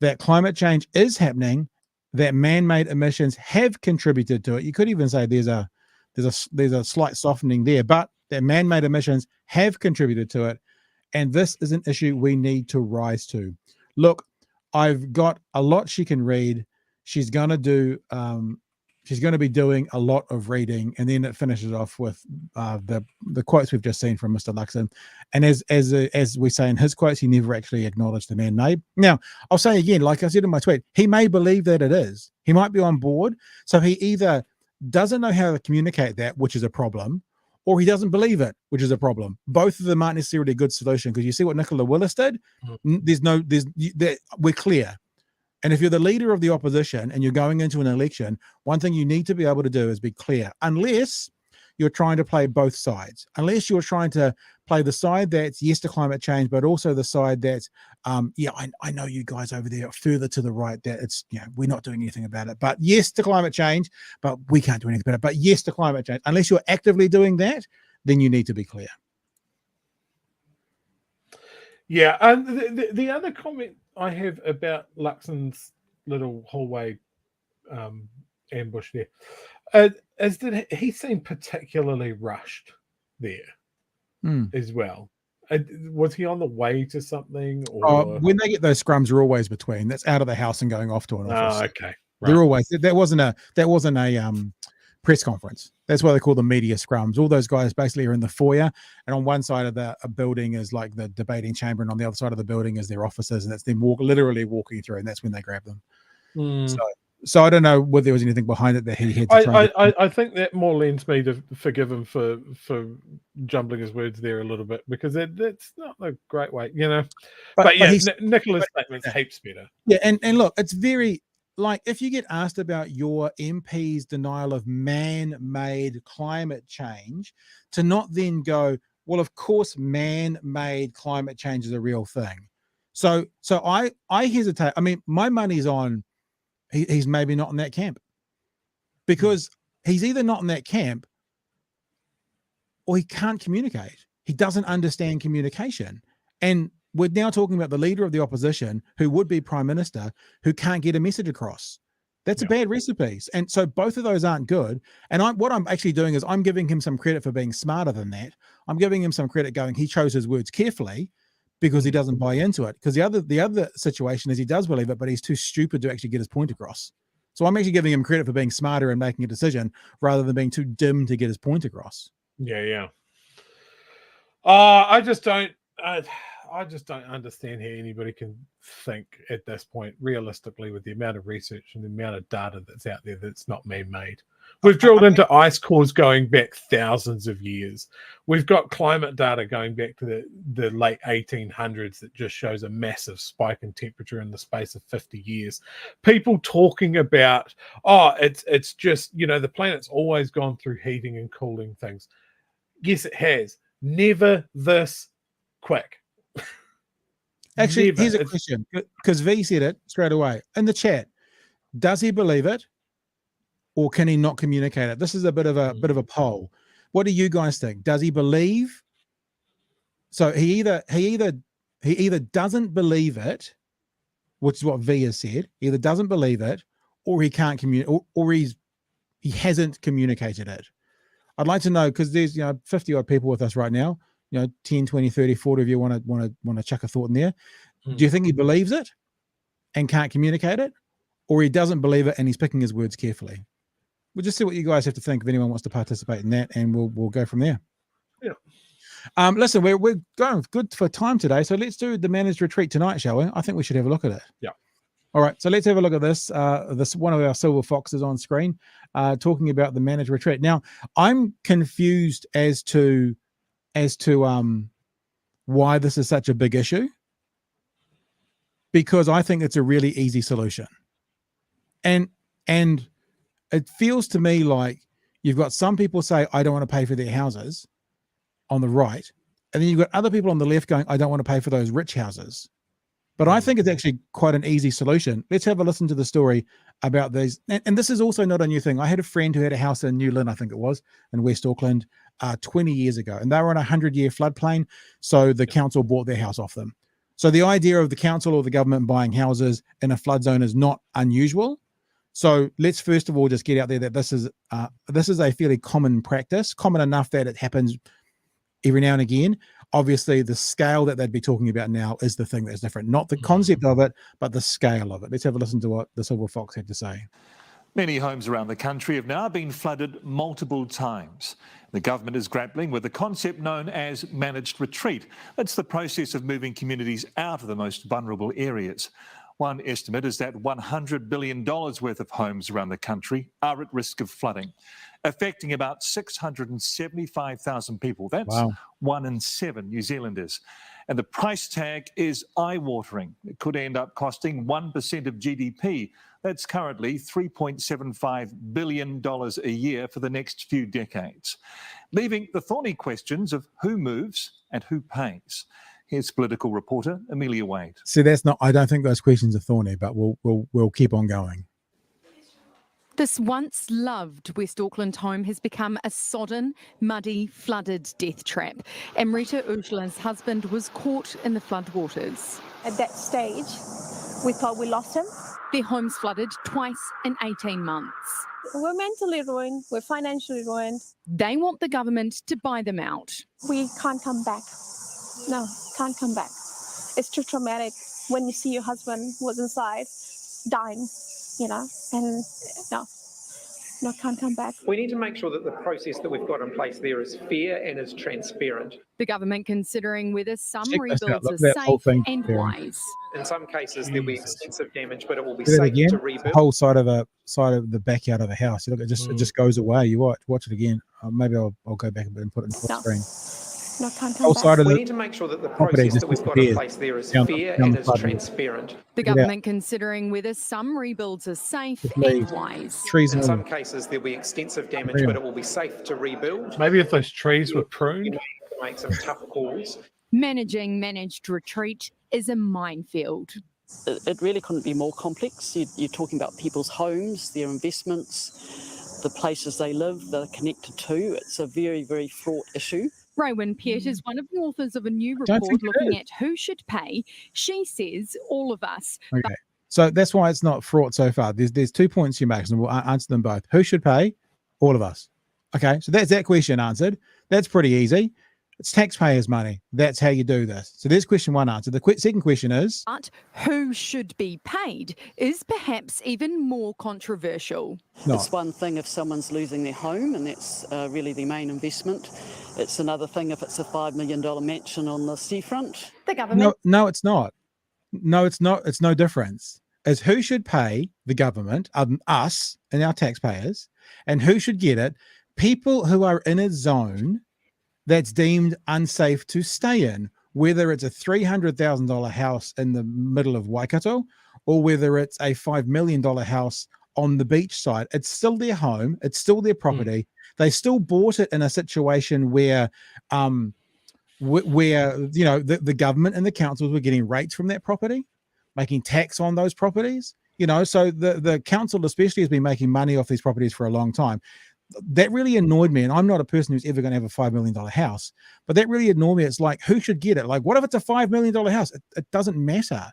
that climate change is happening, that man-made emissions have contributed to it. You could even say there's a slight softening there, but that man-made emissions have contributed to it, and this is an issue we need to rise to. Look, I've got a lot she can read. She's going to be doing a lot of reading, and then it finishes off with the quotes we've just seen from Mr. Luxon. And as we say in his quotes, he never actually acknowledged the man-made. Now, I'll say again, like I said in my tweet, he may believe that it is. He might be on board. So he either doesn't know how to communicate that, which is a problem, or he doesn't believe it, which is a problem. Both of them aren't necessarily a good solution, because you see what Nicola Willis did? We're clear. And if you're the leader of the opposition and you're going into an election, one thing you need to be able to do is be clear, unless you're trying to play both sides, unless you're trying to play the side that's yes to climate change, but also the side that's, I know you guys over there further to the right that it's, we're not doing anything about it, but yes to climate change, but we can't do anything about it, but yes to climate change. Unless you're actively doing that, then you need to be clear. Yeah, and the other comment I have about Luxon's little hallway ambush there is that he seemed particularly rushed there as well. Was he on the way to something? Or when they get those scrums, are always between. That's out of the house and going off to an office. Oh, okay. Right. They're always that wasn't a press conference. That's why they call them media scrums. All those guys basically are in the foyer, and on one side of a building is like the debating chamber, and on the other side of the building is their offices, and that's them literally walking through, and that's when they grab them. So I don't know whether there was anything behind it that he had to I think that more lends me to forgive him for jumbling his words there a little bit, because that's not a great way, But Nicola's statement's heaps better. Yeah, and look, it's very, like, if you get asked about your MP's denial of man-made climate change, to not then go, well, of course, man-made climate change is a real thing. So I hesitate. I mean, my money's on he's maybe not in that camp, because he's either not in that camp or he can't communicate. He doesn't understand communication. And we're now talking about the leader of the opposition, who would be prime minister, who can't get a message across. That's a bad recipe. And so both of those aren't good. And what I'm actually doing is I'm giving him some credit for being smarter than that. I'm giving him some credit going, he chose his words carefully, because he doesn't buy into it. Because the other situation is he does believe it, but he's too stupid to actually get his point across. So I'm actually giving him credit for being smarter and making a decision, rather than being too dim to get his point across. Yeah. I just don't understand how anybody can think at this point realistically, with the amount of research and the amount of data that's out there, that's not man-made. We've drilled into ice cores going back thousands of years. We've got climate data going back to the late 1800s that just shows a massive spike in temperature in the space of 50 years. People talking about, it's just, the planet's always gone through heating and cooling things. Yes, it has. Never this quick. Actually, here's a question, because V said it straight away in the chat. Does he believe it, or can he not communicate it? This is a bit of a poll. What do you guys think? Does he believe? So he either doesn't believe it, which is what V has said. He either doesn't believe it, or he can't communicate, or he hasn't communicated it. I'd like to know, because there's 50 odd people with us right now, 10, 20, 30, 40 of you want to chuck a thought in there. Do you think he believes it and can't communicate it, or he doesn't believe it and he's picking his words carefully? We'll just see what you guys have to think if anyone wants to participate in that, and we'll go from there. Yeah. Listen, we're going good for time today, so let's do the managed retreat tonight, shall we? I think we should have a look at it. Yeah. All right, so let's have a look at this. This one of our silver foxes on screen, talking about the managed retreat. Now, I'm confused as to why this is such a big issue, because I think it's a really easy solution, and it feels to me like you've got some people say, I don't want to pay for their houses on the right, and then you've got other people on the left going, I don't want to pay for those rich houses. But I think it's actually quite an easy solution. Let's have a listen to the story about these. And this is also not a new thing. I had a friend who had a house in New Lynn, I think it was, in West Auckland, 20 years ago. And they were on a 100-year floodplain, so the council bought their house off them. So the idea of the council or the government buying houses in a flood zone is not unusual. So let's first of all just get out there that this is a fairly common practice, common enough that it happens every now and again. Obviously, the scale that they'd be talking about now is the thing that's different, not the concept of it, but the scale of it. Let's have a listen to what the Silver Fox had to say. Many homes around the country have now been flooded multiple times. The government is grappling with a concept known as managed retreat. It's the process of moving communities out of the most vulnerable areas. One estimate is that $100 billion worth of homes around the country are at risk of flooding, affecting about 675,000 people. That's 1 in 7 New Zealanders. And the price tag is eye-watering. It could end up costing 1% of GDP. That's currently $3.75 billion a year for the next few decades, leaving the thorny questions of who moves and who pays. Here's political reporter Amelia Wade. See, I don't think those questions are thorny, but we'll keep on going. This once loved West Auckland home has become a sodden, muddy, flooded death trap. Amrita Ujla's husband was caught in the floodwaters. At that stage, we thought we lost him. Their home's flooded twice in 18 months. We're mentally ruined. We're financially ruined. They want the government to buy them out. We can't come back. No, can't come back. It's too traumatic when you see your husband was inside dying, and no, can't come back. We need to make sure that the process that we've got in place there is fair and is transparent. The government considering whether some rebuilds are safe and wise. In some cases, there'll be extensive damage, but it will be safe to rebuild. The whole side of the backyard of the house. You look, it just goes away. You watch it again. Maybe I'll go back a bit and put it in full screen. No, can't come back. We need to make sure that the process that we've got in place there is fair and is transparent. The government considering whether some rebuilds are safe and wise. In some cases, there'll be extensive damage, but it will be safe to rebuild. Maybe if those trees were pruned. Make some tough calls. Managing managed retreat is a minefield. It really couldn't be more complex. You're talking about people's homes, their investments, the places they live, they're connected to. It's a very, very fraught issue. Rowan Pugh is one of the authors of a new report looking at who should pay. She says all of us. Okay, so that's why it's not fraught so far. There's 2 points you make, and we'll answer them both. Who should pay? All of us. Okay, so that's that question answered. That's pretty easy. It's taxpayers' money. That's how you do this. So there's question one answered. The second question is... But who should be paid is perhaps even more controversial. No. It's one thing if someone's losing their home and that's really their main investment. It's another thing if it's a $5 million mansion on the seafront. The government... No, it's not. No, it's not. It's no difference. It's who should pay the government, us and our taxpayers, and who should get it? People who are in a zone that's deemed unsafe to stay in, whether it's a $300,000 house in the middle of Waikato or whether it's a $5 million house on the beach side. It's still their home. It's still their property. They still bought it in a situation where the government and the councils were getting rates from that property, making tax on those properties. So the council especially has been making money off these properties for a long time. That really annoyed me, and I'm not a person who's ever going to have a $5 million house, but that really annoyed me. It's like, who should get it? Like, what if it's a $5 million house? It doesn't matter.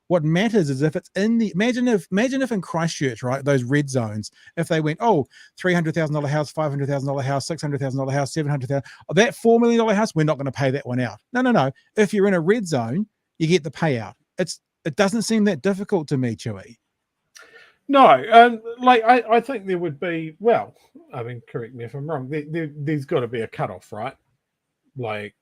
What matters is if it's in the, imagine if in Christchurch, right, those red zones, if they went, oh, $300,000 house, $500,000 house, $600,000 house, $700,000, that $4 million house, we're not going to pay that one out. No. If you're in a red zone, you get the payout. It doesn't seem that difficult to me, Chewy. No, I think there would be, well, I mean, correct me if I'm wrong, there's got to be a cutoff, right? Like,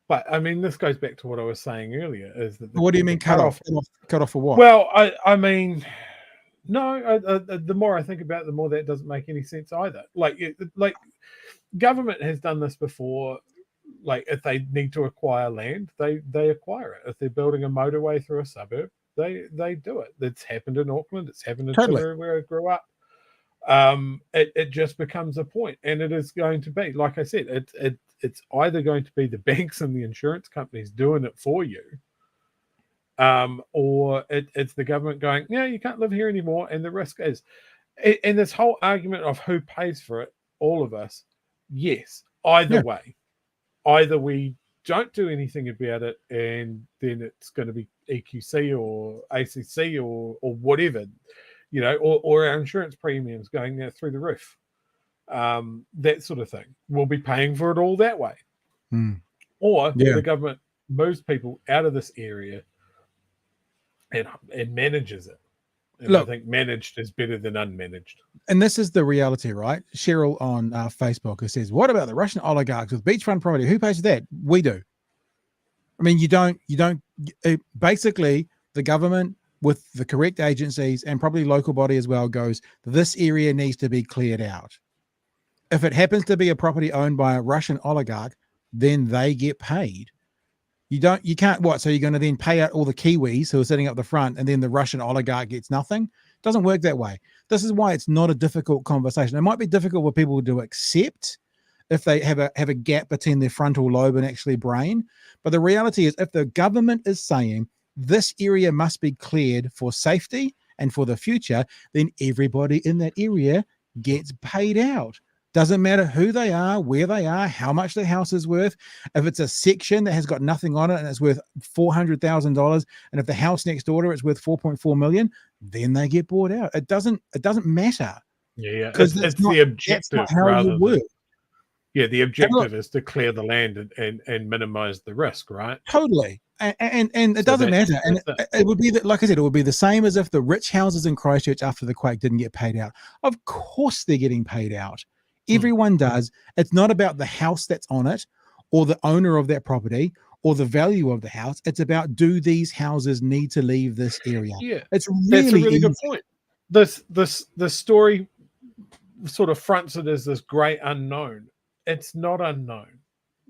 but I mean, this goes back to what I was saying earlier, is that What do you mean cut off? Cut off for what? Well, I mean, no, the more I think about it, the more that doesn't make any sense either. Like government has done this before. Like, if they need to acquire land, they acquire it. If they're building a motorway through a suburb, they do it. It's happened in Auckland. It's happened in Timaru, where I grew up. It just becomes a point, and it is going to be, like I said, it's either going to be the banks and the insurance companies doing it for you, or it's the government going, yeah, you can't live here anymore, and the risk is, and this whole argument of who pays for it, all of us, yes, either way, either we don't do anything about it, and then it's going to be EQC or ACC or whatever, you know, or our insurance premiums going through the roof. That sort of thing. We'll be paying for it all that way. Or the government moves people out of this area and manages it. And look, I think managed is better than unmanaged. And this is the reality, right? Cheryl on Facebook, who says, what about the Russian oligarchs with beachfront property? Who pays for that? We do. I mean, you don't, basically the government with the correct agencies and probably local body as well goes, this area needs to be cleared out. If it happens to be a property owned by a Russian oligarch, then they get paid. You can't, what? So you're going to then pay out all the Kiwis who are sitting up the front and then the Russian oligarch gets nothing? It doesn't work that way. This is why it's not a difficult conversation. It might be difficult for people to accept if they have a gap between their frontal lobe and actually brain. But the reality is, if the government is saying this area must be cleared for safety and for the future, then everybody in that area gets paid out. Doesn't matter who they are, where they are, how much the house is worth. If it's a section that has got nothing on it and it's worth $400,000, and if the house next door it's worth $4.4 million, then they get bought out. It doesn't matter. Yeah, because it's the objective rather than. Yeah, the objective is to clear the land and minimize the risk, right? Totally. And it doesn't matter. And it would be that, like I said, it would be the same as if the rich houses in Christchurch after the quake didn't get paid out. Of course they're getting paid out. Everyone does. It's not about the house that's on it or the owner of that property or the value of the house. It's about, do these houses need to leave this area? Yeah, it's that's a really good point. The story sort of fronts it as this great unknown. It's not unknown.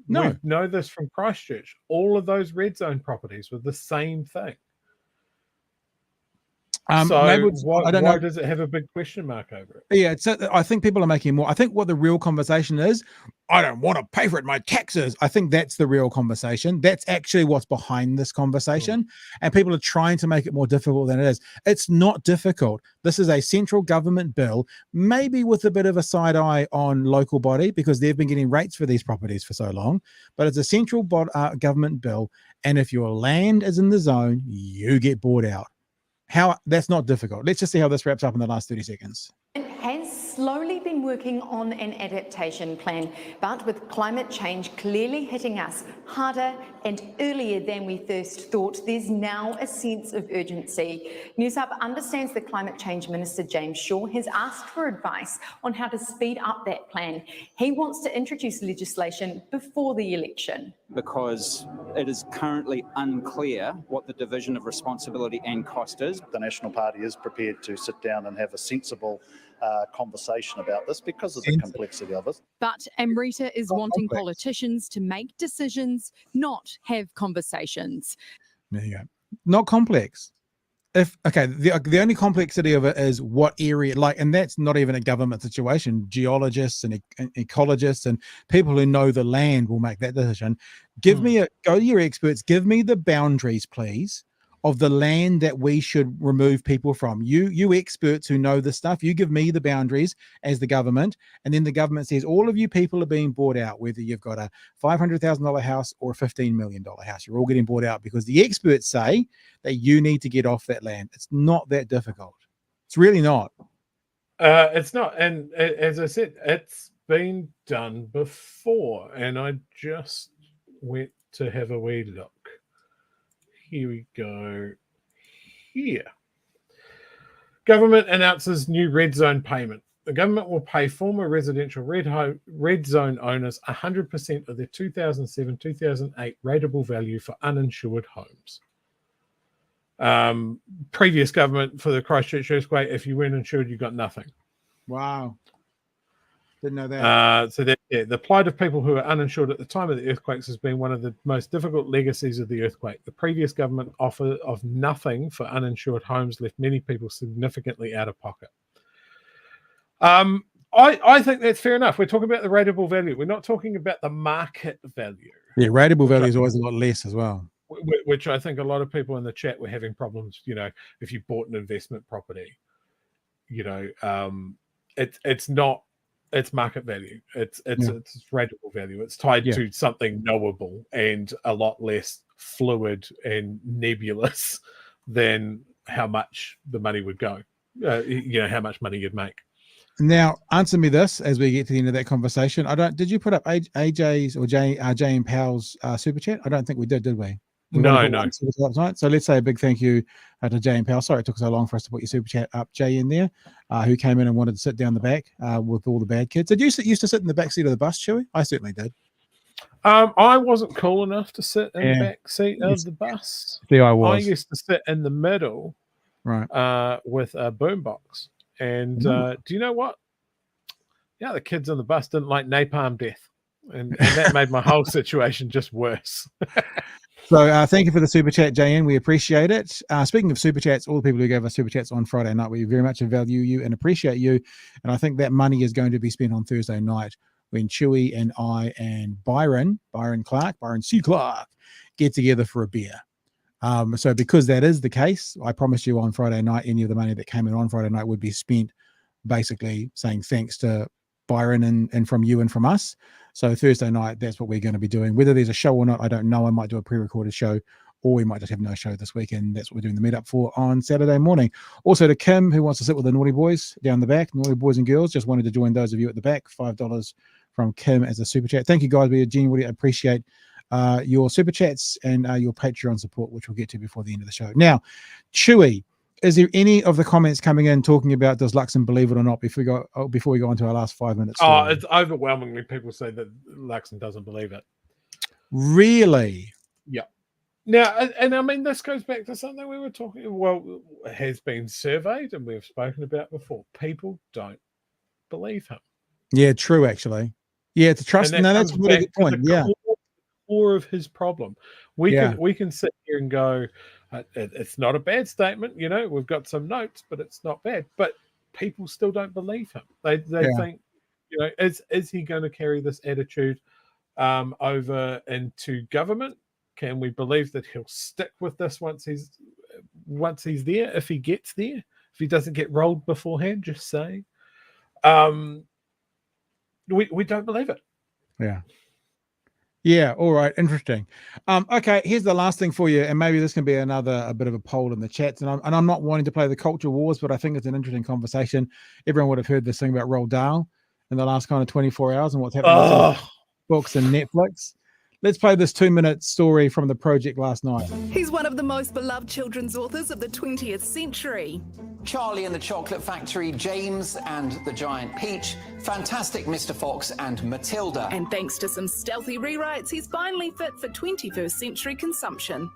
No. We know this from Christchurch. All of those red zone properties were the same thing. So why does it have a big question mark over it? Yeah, I think people are making more. I think what the real conversation is, I don't want to pay for it, my taxes. I think that's the real conversation. That's actually what's behind this conversation. And people are trying to make it more difficult than it is. It's not difficult. This is a central government bill, maybe with a bit of a side eye on local body because they've been getting rates for these properties for so long. But it's a central government bill. And if your land is in the zone, you get bought out. That's not difficult. Let's just see how this wraps up in the last 30 seconds. It has slowly been working on an adaptation plan, but with climate change clearly hitting us harder and earlier than we first thought, there's now a sense of urgency. Newsup understands that Climate Change Minister James Shaw has asked for advice on how to speed up that plan. He wants to introduce legislation before the election. Because it is currently unclear what the division of responsibility and cost is. The National Party is prepared to sit down and have a sensible conversation about this because of the complexity of it. But Amrita is wanting politicians to make decisions, not have conversations. There you go. Not complex. The only complexity of it is what area, and that's not even a government situation. Geologists and ecologists and people who know the land will make that decision. Go to your experts, give me the boundaries, please, of the land that we should remove people from. You experts who know this stuff, you give me the boundaries as the government, and then the government says all of you people are being bought out, whether you've got a $500,000 house or a $15 million house. You're all getting bought out because the experts say that you need to get off that land. It's not that difficult. It's really not. It's not. And as I said, it's been done before. And I just went to have a wee look. Here we go. Here. Government announces new red zone payment. The government will pay former residential red zone owners 100% of their 2007-2008 rateable value for uninsured homes. Previous government for the Christchurch earthquake, if you weren't insured, you got nothing. Wow. Didn't know that. So the plight of people who are uninsured at the time of the earthquakes has been one of the most difficult legacies of the earthquake. The previous government offer of nothing for uninsured homes left many people significantly out of pocket. I think that's fair enough. We're talking about the rateable value. We're not talking about the market value. Yeah, rateable value is always a lot less as well. Which I think a lot of people in the chat were having problems. If you bought an investment property, it's not. It's market value. It's rateable value. It's tied to something knowable and a lot less fluid and nebulous than how much the money would go. How much money you'd make. Now, answer me this as we get to the end of that conversation. Did you put up AJ's or Jane Powell's super chat? I don't think we did we? No. So let's say a big thank you to Jane Powell. Sorry it took so long for us to put your super chat up, Jay, in there, who came in and wanted to sit down the back with all the bad kids. Did you used to sit in the back seat of the bus, Chewy? I certainly did. I wasn't cool enough to sit in the back seat of the bus. There I was. I used to sit in the middle, right, with a boombox. And do you know what? Yeah, the kids on the bus didn't like napalm death, and that made my whole situation just worse. So thank you for the super chat, JN. We appreciate it. Speaking of super chats, all the people who gave us super chats on Friday night, we very much value you and appreciate you. And I think that money is going to be spent on Thursday night when Chewy and I and Byron C. Clark, get together for a beer. So because that is the case, I promised you on Friday night, any of the money that came in on Friday night would be spent basically saying thanks to Byron and from you and from us. So Thursday night, that's what we're going to be doing. Whether there's a show or not, I don't know. I might do a pre-recorded show, or we might just have no show this weekend. That's what we're doing the meetup for on Saturday morning. Also to Kim, who wants to sit with the naughty boys down the back, naughty boys and girls, just wanted to join those of you at the back. $5 from Kim as a super chat. Thank you guys. We genuinely appreciate your super chats and your Patreon support, which we'll get to before the end of the show. Now, Chewy, is there any of the comments coming in talking about does Luxon believe it or not before we go on to our last 5 minutes? It's overwhelmingly people say that Luxon doesn't believe it. Really? Yeah. Now, and I mean, this goes back to something we were talking, has been surveyed and we've spoken about before. People don't believe him. Yeah, true, actually. Yeah, it's a trust. No, that's a really good point. Yeah. Core of his problem. We can sit here and go, it's not a bad statement, we've got some notes, but it's not bad. But people still don't believe him. They think, is he going to carry this attitude over into government? Can we believe that he'll stick with this once he's there, if he gets there, if he doesn't get rolled beforehand? Just saying. We don't believe it. Yeah. All right. Interesting. Okay. Here's the last thing for you, and maybe this can be a bit of a poll in the chats. And I'm not wanting to play the culture wars, but I think it's an interesting conversation. Everyone would have heard this thing about Roald Dahl in the last kind of 24 hours and what's happening with books and Netflix. Let's play this 2-minute story from the project last night. He's one of the most beloved children's authors of the 20th century. Charlie and the Chocolate Factory, James and the Giant Peach, Fantastic Mr. Fox and Matilda. And thanks to some stealthy rewrites, he's finally fit for 21st century consumption.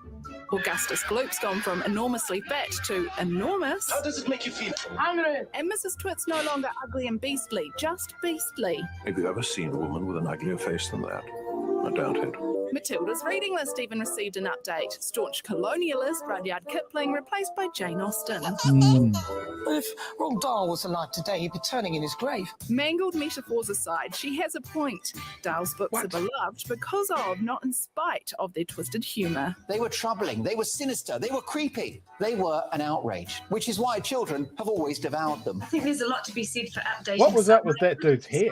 Augustus Gloop's gone from enormously fat to enormous. How does it make you feel? Hungry. And Mrs. Twit's no longer ugly and beastly, just beastly. Have you ever seen a woman with an uglier face than that? I doubt it. Matilda's reading list even received an update. Staunch colonialist Rudyard Kipling replaced by Jane Austen. If Roald Dahl was alive today, he'd be turning in his grave. Mangled metaphors aside, she has a point. Dahl's books are beloved because of, not in spite of, their twisted humour. They were troubling, they were sinister, they were creepy, they were an outrage, which is why children have always devoured them. I think there's a lot to be said for updating. What was up with that dude's hair?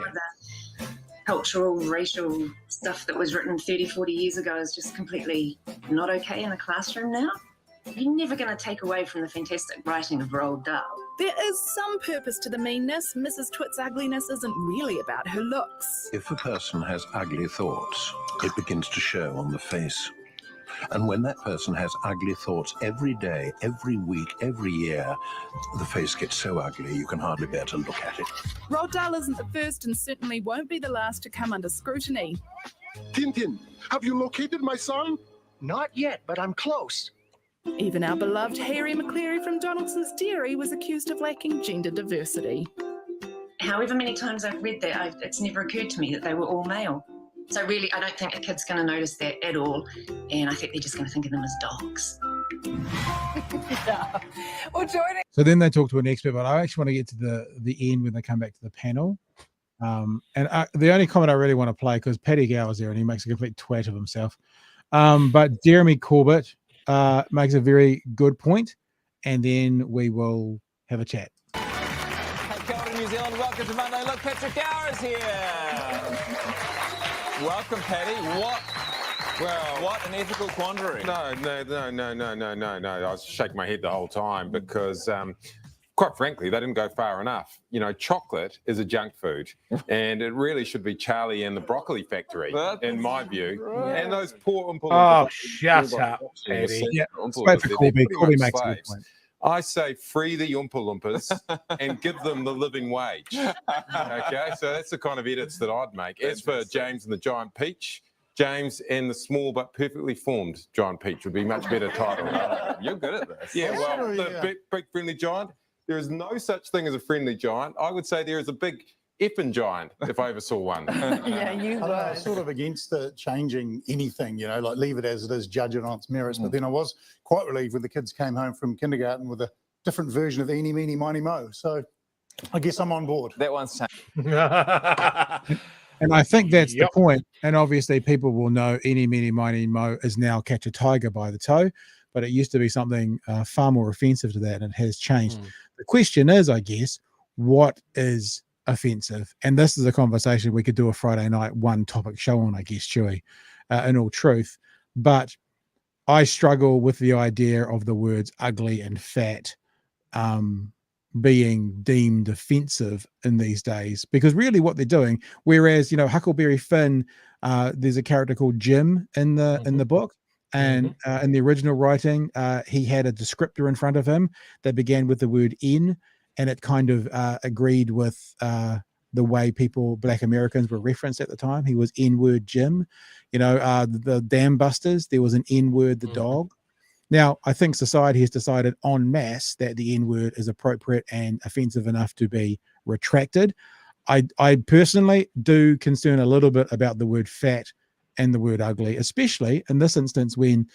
Cultural, racial stuff that was written 30, 40 years ago is just completely not okay in a classroom now. You're never going to take away from the fantastic writing of Roald Dahl. There is some purpose to the meanness. Mrs. Twit's ugliness isn't really about her looks. If a person has ugly thoughts, it begins to show on the face. And when that person has ugly thoughts every day, every week, every year, the face gets so ugly you can hardly bear to look at it. Roald Dahl isn't the first and certainly won't be the last to come under scrutiny. Tintin, have you located my son? Not yet, but I'm close. Even our beloved Harry McCleary from Donaldson's Dairy was accused of lacking gender diversity. However many times I've read that, it's never occurred to me that they were all male. So really, I don't think a kid's going to notice that at all. And I think they're just going to think of them as dogs. Yeah. Well, joining. So then they talk to an expert, but I actually want to get to the end when they come back to the panel. And the only comment I really want to play, because Paddy Gower's there and he makes a complete twat of himself. But Jeremy Corbett makes a very good point, and then we will have a chat. Hey, kia ora, New Zealand. Welcome to Monday. Look, Patrick Gower's here. Welcome, Paddy. What an ethical quandary. No. I was shaking my head the whole time because, quite frankly, they didn't go far enough. You know, chocolate is a junk food, and it really should be Charlie and the Broccoli Factory, in my view. Right. And those poor Oompa Loompas. Oh, shut up, Paddy. Yeah, wait for Corby. Corby makes a good point. I say free the Oompa Loompas and give them the living wage. Okay, so that's the kind of edits that I'd make. As for James and the Giant Peach, James and the Small but Perfectly Formed Giant Peach would be much better title. You're good at this. Yeah, well, the big friendly giant, there is no such thing as a friendly giant. I would say there is a big effing giant if I ever saw one. Yeah, you I was sort of against the changing anything, you know, like leave it as it is, judge it on its merits. But then I was quite relieved when the kids came home from kindergarten with a different version of Eeny, Meeny, Miny, Mo. So I guess I'm on board. That one's changed. And I think that's the point. And obviously people will know Eeny, Meeny, Miny, Mo is now catch a tiger by the toe. But it used to be something far more offensive to that, and it has changed. The question is, I guess, what is offensive? And this is a conversation we could do a Friday night one topic show on, I guess, Chewy, in all truth. But I struggle with the idea of the words ugly and fat being deemed offensive in these days, because really what they're doing, whereas, you know, Huckleberry Finn, there's a character called Jim in the book, and in the original writing, he had a descriptor in front of him that began with the word N, and it kind of agreed with the way Black Americans were referenced at the time. He was N-word Jim. You know, the Dam Busters, there was an N-word, the dog. Now, I think society has decided en masse that the N-word is appropriate and offensive enough to be retracted. I personally do concern a little bit about the word fat and the word ugly, especially in this instance when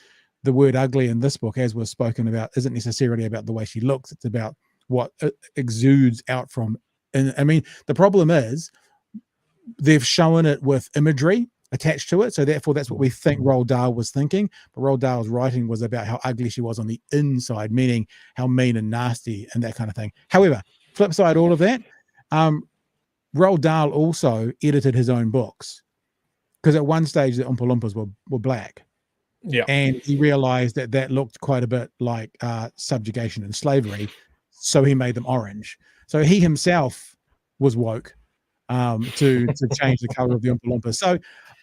the word ugly in this book, as was spoken about, isn't necessarily about the way she looks. It's about what it exudes out from. And I mean, the problem is they've shown it with imagery attached to it. So therefore, that's what we think Roald Dahl was thinking. But Roald Dahl's writing was about how ugly she was on the inside, meaning how mean and nasty and that kind of thing. However, flip side all of that, Roald Dahl also edited his own books, because at one stage the Oompa Loompas were black. Yeah. And he realized that looked quite a bit like subjugation and slavery. So he made them orange. So he himself was woke to change the color of the Oompa Loompa. So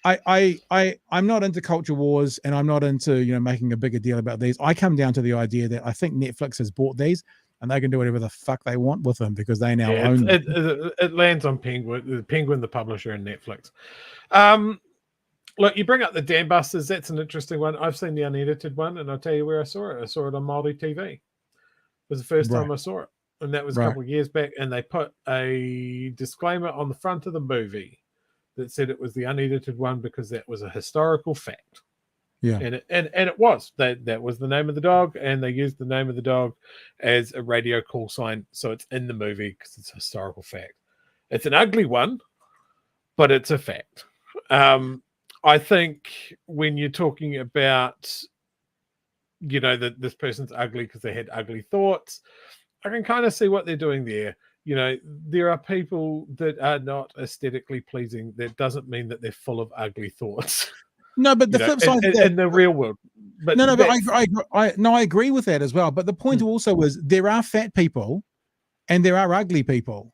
I'm not into culture wars, and I'm not into, you know, making a bigger deal about these. I come down to the idea that I think Netflix has bought these, and they can do whatever the fuck they want with them because they now own them. It lands on Penguin, the publisher, and Netflix. Look, you bring up the Dam Busters. That's an interesting one. I've seen the unedited one, and I'll tell you where I saw it. I saw it on Māori TV. It was the first time I saw it, and that was a couple of years back. And they put a disclaimer on the front of the movie that said it was the unedited one because that was a historical fact. Yeah. And it was. That was the name of the dog, and they used the name of the dog as a radio call sign, so it's in the movie because it's a historical fact. It's an ugly one, but it's a fact. I think when you're talking about, that this person's ugly because they had ugly thoughts, I can kind of see what they're doing there. There are people that are not aesthetically pleasing. That doesn't mean that they're full of ugly thoughts. No, but the flip side in the real world. But no, but I agree with that as well. But the point also was there are fat people and there are ugly people.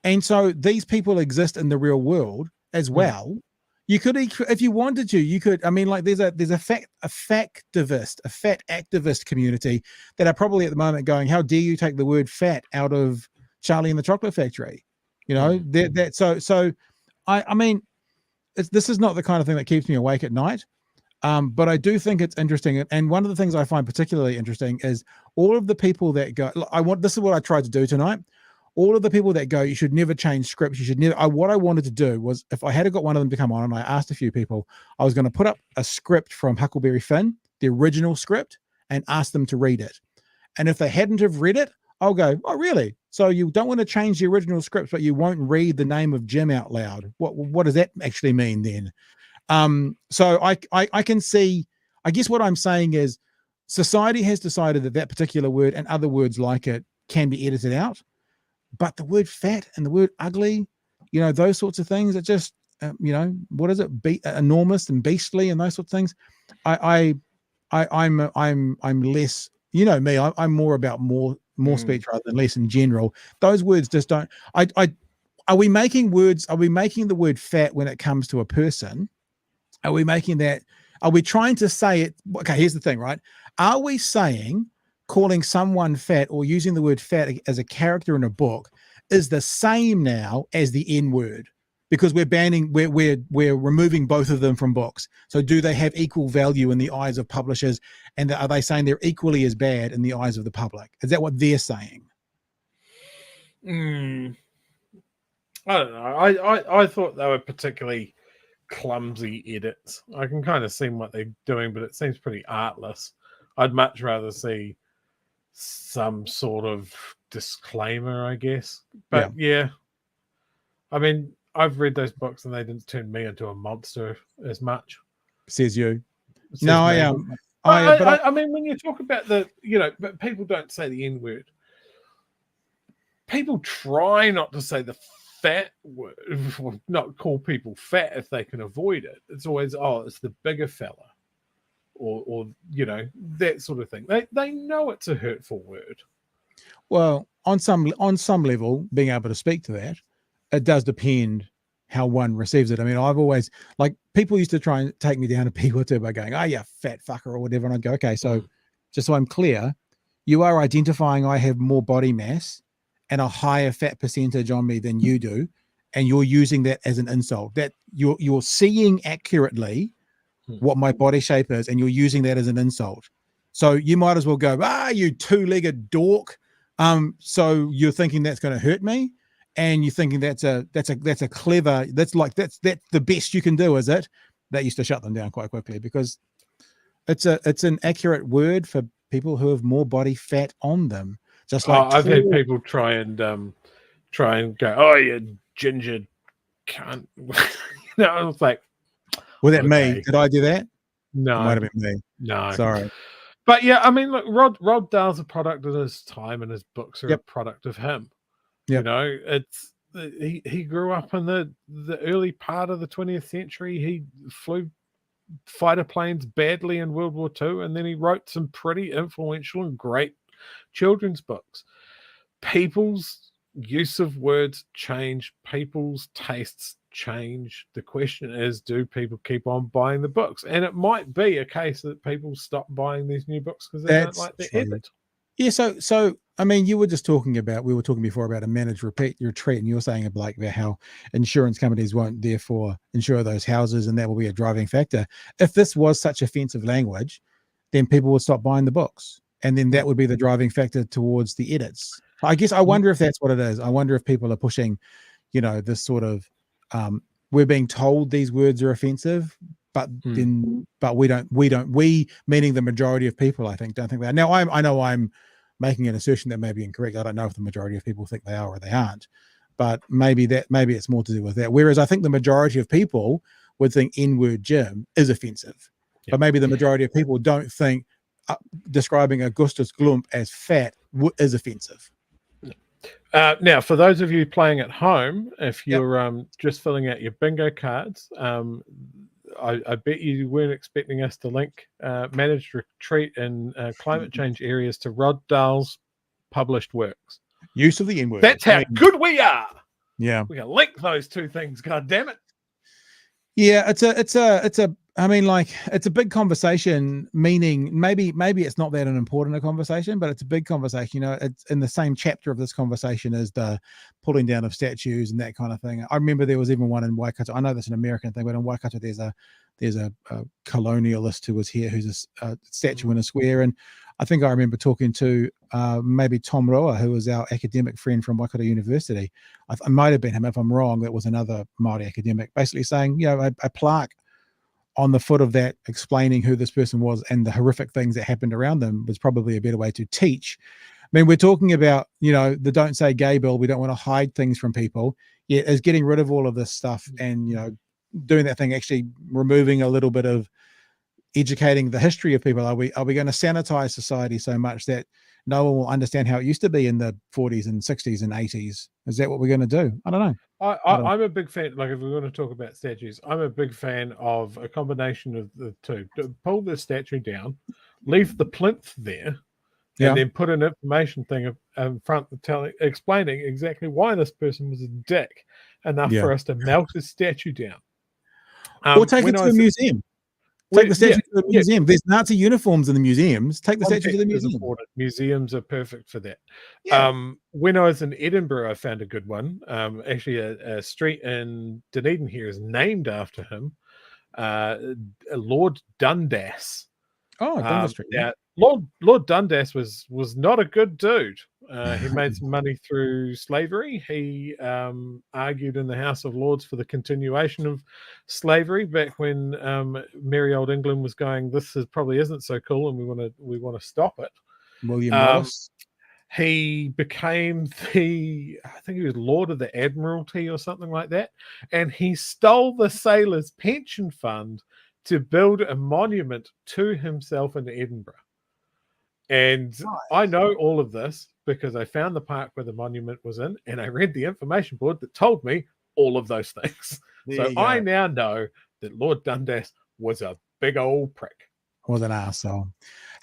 And so these people exist in the real world as well. You could, if you wanted to, you could. I mean, like there's a fat activist community that are probably at the moment going, "How dare you take the word fat out of Charlie and the Chocolate Factory?" So I mean, this is not the kind of thing that keeps me awake at night. But I do think it's interesting. And one of the things I find particularly interesting is all of the people that go, this is what I tried to do tonight. All of the people that go, you should never change scripts. You should never. What I wanted to do was, if I had got one of them to come on, and I asked a few people, I was going to put up a script from Huckleberry Finn, the original script, and ask them to read it. And if they hadn't have read it, I'll go, oh, really? So you don't want to change the original script, but you won't read the name of Jim out loud. What does that actually mean then? So I can see, I guess what I'm saying is society has decided that particular word and other words like it can be edited out. But the word fat and the word ugly, those sorts of things are just, what is it? Enormous and beastly and those sorts of things. I'm less, me, I'm more about more speech rather than less in general. Those words just don't, are we making the word fat when it comes to a person? Are we trying to say it? Okay, here's the thing, right? Are we saying calling someone fat or using the word fat as a character in a book is the same now as the N word? Because we're removing both of them from books. So do they have equal value in the eyes of publishers? And are they saying they're equally as bad in the eyes of the public? Is that what they're saying? I don't know. I thought they were particularly clumsy edits. I can kind of see what they're doing, but it seems pretty artless. I'd much rather see some sort of disclaimer, I guess. But yeah. I mean, I've read those books and they didn't turn me into a monster as much. Says you. I mean, when you talk about but people don't say the N word. People try not to say the fat word, not call people fat if they can avoid it. It's always, it's the bigger fella. Or that sort of thing. They know it's a hurtful word. Well, on some level, being able to speak to that, it does depend how one receives it. I mean, I've always, people used to try and take me down a peg or two by going, "Oh, you fat fucker," or whatever, and I'd go, "Okay, so just so I'm clear, you are identifying I have more body mass and a higher fat percentage on me than you do, and you're using that as an insult. That you're seeing accurately what my body shape is, and you're using that as an insult. So you might as well go, you two-legged dork. So you're thinking that's going to hurt me, and you're thinking that's a clever, that's the best you can do, is it?" That used to shut them down quite quickly because it's an accurate word for people who have more body fat on them. Just like I've had people try and go, "Oh, you ginger cunt." I was like, was that me? Did I do that? No, it might have been me. No, sorry. But yeah, I mean, look, Roald Dahl's a product of his time, and his books are a product of him. It's he grew up in the early part of the 20th century. He flew fighter planes badly in World War II, and then he wrote some pretty influential and great children's books. People's use of words change, people's tastes change. The question is, do people keep on buying the books? And it might be a case that people stop buying these new books because they don't like the edit. Yeah, so I mean, we were talking before about a managed retreat, and you were saying about how insurance companies won't therefore insure those houses, and that will be a driving factor. If this was such offensive language, then people would stop buying the books, and then that would be the driving factor towards the edits. I guess I wonder if that's what it is. I wonder if people are pushing, this sort of we're being told these words are offensive, but we meaning the majority of people, I think, don't think that. Now, I know I'm making an assertion that may be incorrect. I don't know if the majority of people think they are or they aren't, but maybe it's more to do with that. Whereas I think the majority of people would think N-word Jim is offensive, but maybe the majority of people don't think describing Augustus Glump as fat is offensive. Now, for those of you playing at home, if you're just filling out your bingo cards, I bet you weren't expecting us to link managed retreat in climate change areas to Roald Dahl's published works. Use of the N-word. That's how good we are. Yeah, we can link those two things. God damn it. Yeah, it's a. I mean, like, it's a big conversation. Meaning, maybe it's not that an important a conversation, but it's a big conversation. You know, it's in the same chapter of this conversation as the pulling down of statues and that kind of thing. I remember there was even one in Waikato. I know that's an American thing, but in Waikato there's a colonialist who was here who's a statue in a square, and I think I remember talking to maybe Tom Roa, who was our academic friend from Waikato University. I might have been him. If I'm wrong, that was another Māori academic, basically saying, you know, a plaque on the foot of that explaining who this person was and the horrific things that happened around them was probably a better way to teach. I mean, we're talking about, you know, the Don't Say Gay bill. We don't want to hide things from people. Yeah, is getting rid of all of this stuff and, you know, doing that thing, actually removing a little bit of educating the history of people. Are we going to sanitize society so much that no one will understand how it used to be in the 40s and 60s and 80s? Is that what we're going to do? I don't know. I'm a big fan, like if we're going to talk about statues, I'm a big fan of a combination of the two. Pull the statue down, leave the plinth there, and then put an information thing in front explaining exactly why this person was a dick enough for us to melt his statue down. Or take it to a museum. Take the statue to the museum. There's Nazi uniforms in the museums. Take the statue to the museum. Museums are perfect for that. When I was in Edinburgh, I found a good one. Actually, a street in Dunedin here is named after him, Lord Dundas. Oh, Dundas Street. Yeah, Lord Dundas was not a good dude. He made some money through slavery. He argued in the House of Lords for the continuation of slavery back when merry old England was going, this probably isn't so cool, and we want to stop it. William Wallace. He became I think he was Lord of the Admiralty or something like that, and he stole the sailors' pension fund to build a monument to himself in Edinburgh. And I know all of this because I found the park where the monument was in, and I read the information board that told me all of those things. So I now know that Lord Dundas was a big old prick. Was an arsehole.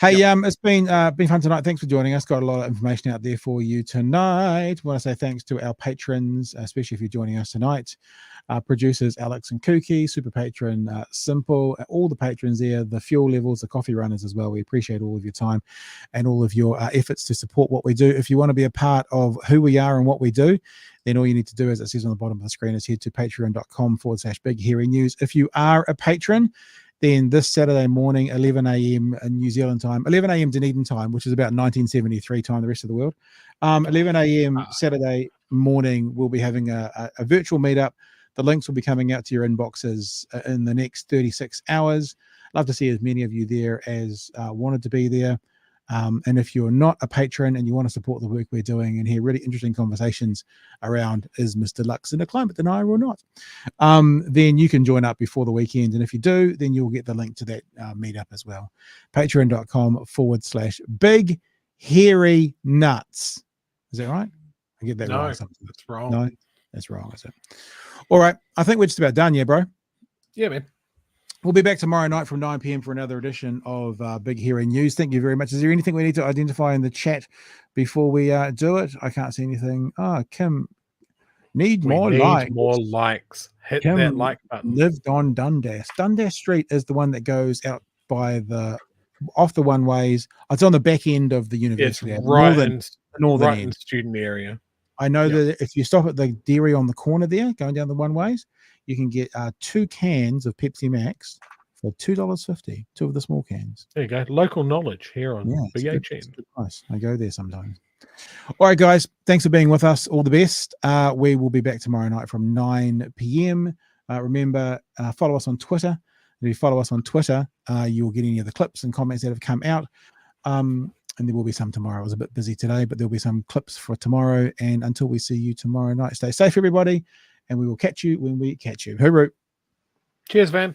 Hey, it's been fun tonight. Thanks for joining us. Got a lot of information out there for you tonight. Want to say thanks to our patrons, especially if you're joining us tonight. Producers Alex and Kookie, super patron Simple, all the patrons there, the fuel levels, the coffee runners as well. We appreciate all of your time and all of your efforts to support what we do. If you want to be a part of who we are and what we do, then all you need to do, as it says on the bottom of the screen, is head to patreon.com/Big Hairy News. If you are a patron, then this Saturday morning, 11 a.m. New Zealand time, 11 a.m. Dunedin time, which is about 1973 time, the rest of the world. 11 a.m. Saturday morning, we'll be having a virtual meetup. The links will be coming out to your inboxes in the next 36 hours. Love to see as many of you there as wanted to be there. And if you're not a patron and you want to support the work we're doing and hear really interesting conversations around is Mr. Luxon a climate denier or not, then you can join up before the weekend. And if you do, then you'll get the link to that meetup as well. Patreon.com/Big Hairy Nuts. Is that right? I get that no, right. That's wrong. No, that's wrong, is it? All right. I think we're just about done, yeah, bro? Yeah, man. We'll be back tomorrow night from 9 p.m. for another edition of Big Hairy News. Thank you very much. Is there anything we need to identify in the chat before we do it? I can't see anything. Kim, need more likes. More likes. Hit Kim that like button. Lived on Dundas. Dundas Street is the one that goes out by off the one ways. It's on the back end of the university. It's right northern in end. Student area. I know that if you stop at the dairy on the corner there, going down the one ways, you can get 2 cans of Pepsi Max for $2.50. 2 of the small cans. There you go. Local knowledge here on BHN. Nice. I go there sometimes. All right, guys. Thanks for being with us. All the best. We will be back tomorrow night from 9 p.m. Remember, follow us on Twitter. If you follow us on Twitter, you'll get any of the clips and comments that have come out. And there will be some tomorrow. I was a bit busy today, but there'll be some clips for tomorrow. And until we see you tomorrow night, stay safe, everybody. And we will catch you when we catch you. Hooroo. Cheers, Van.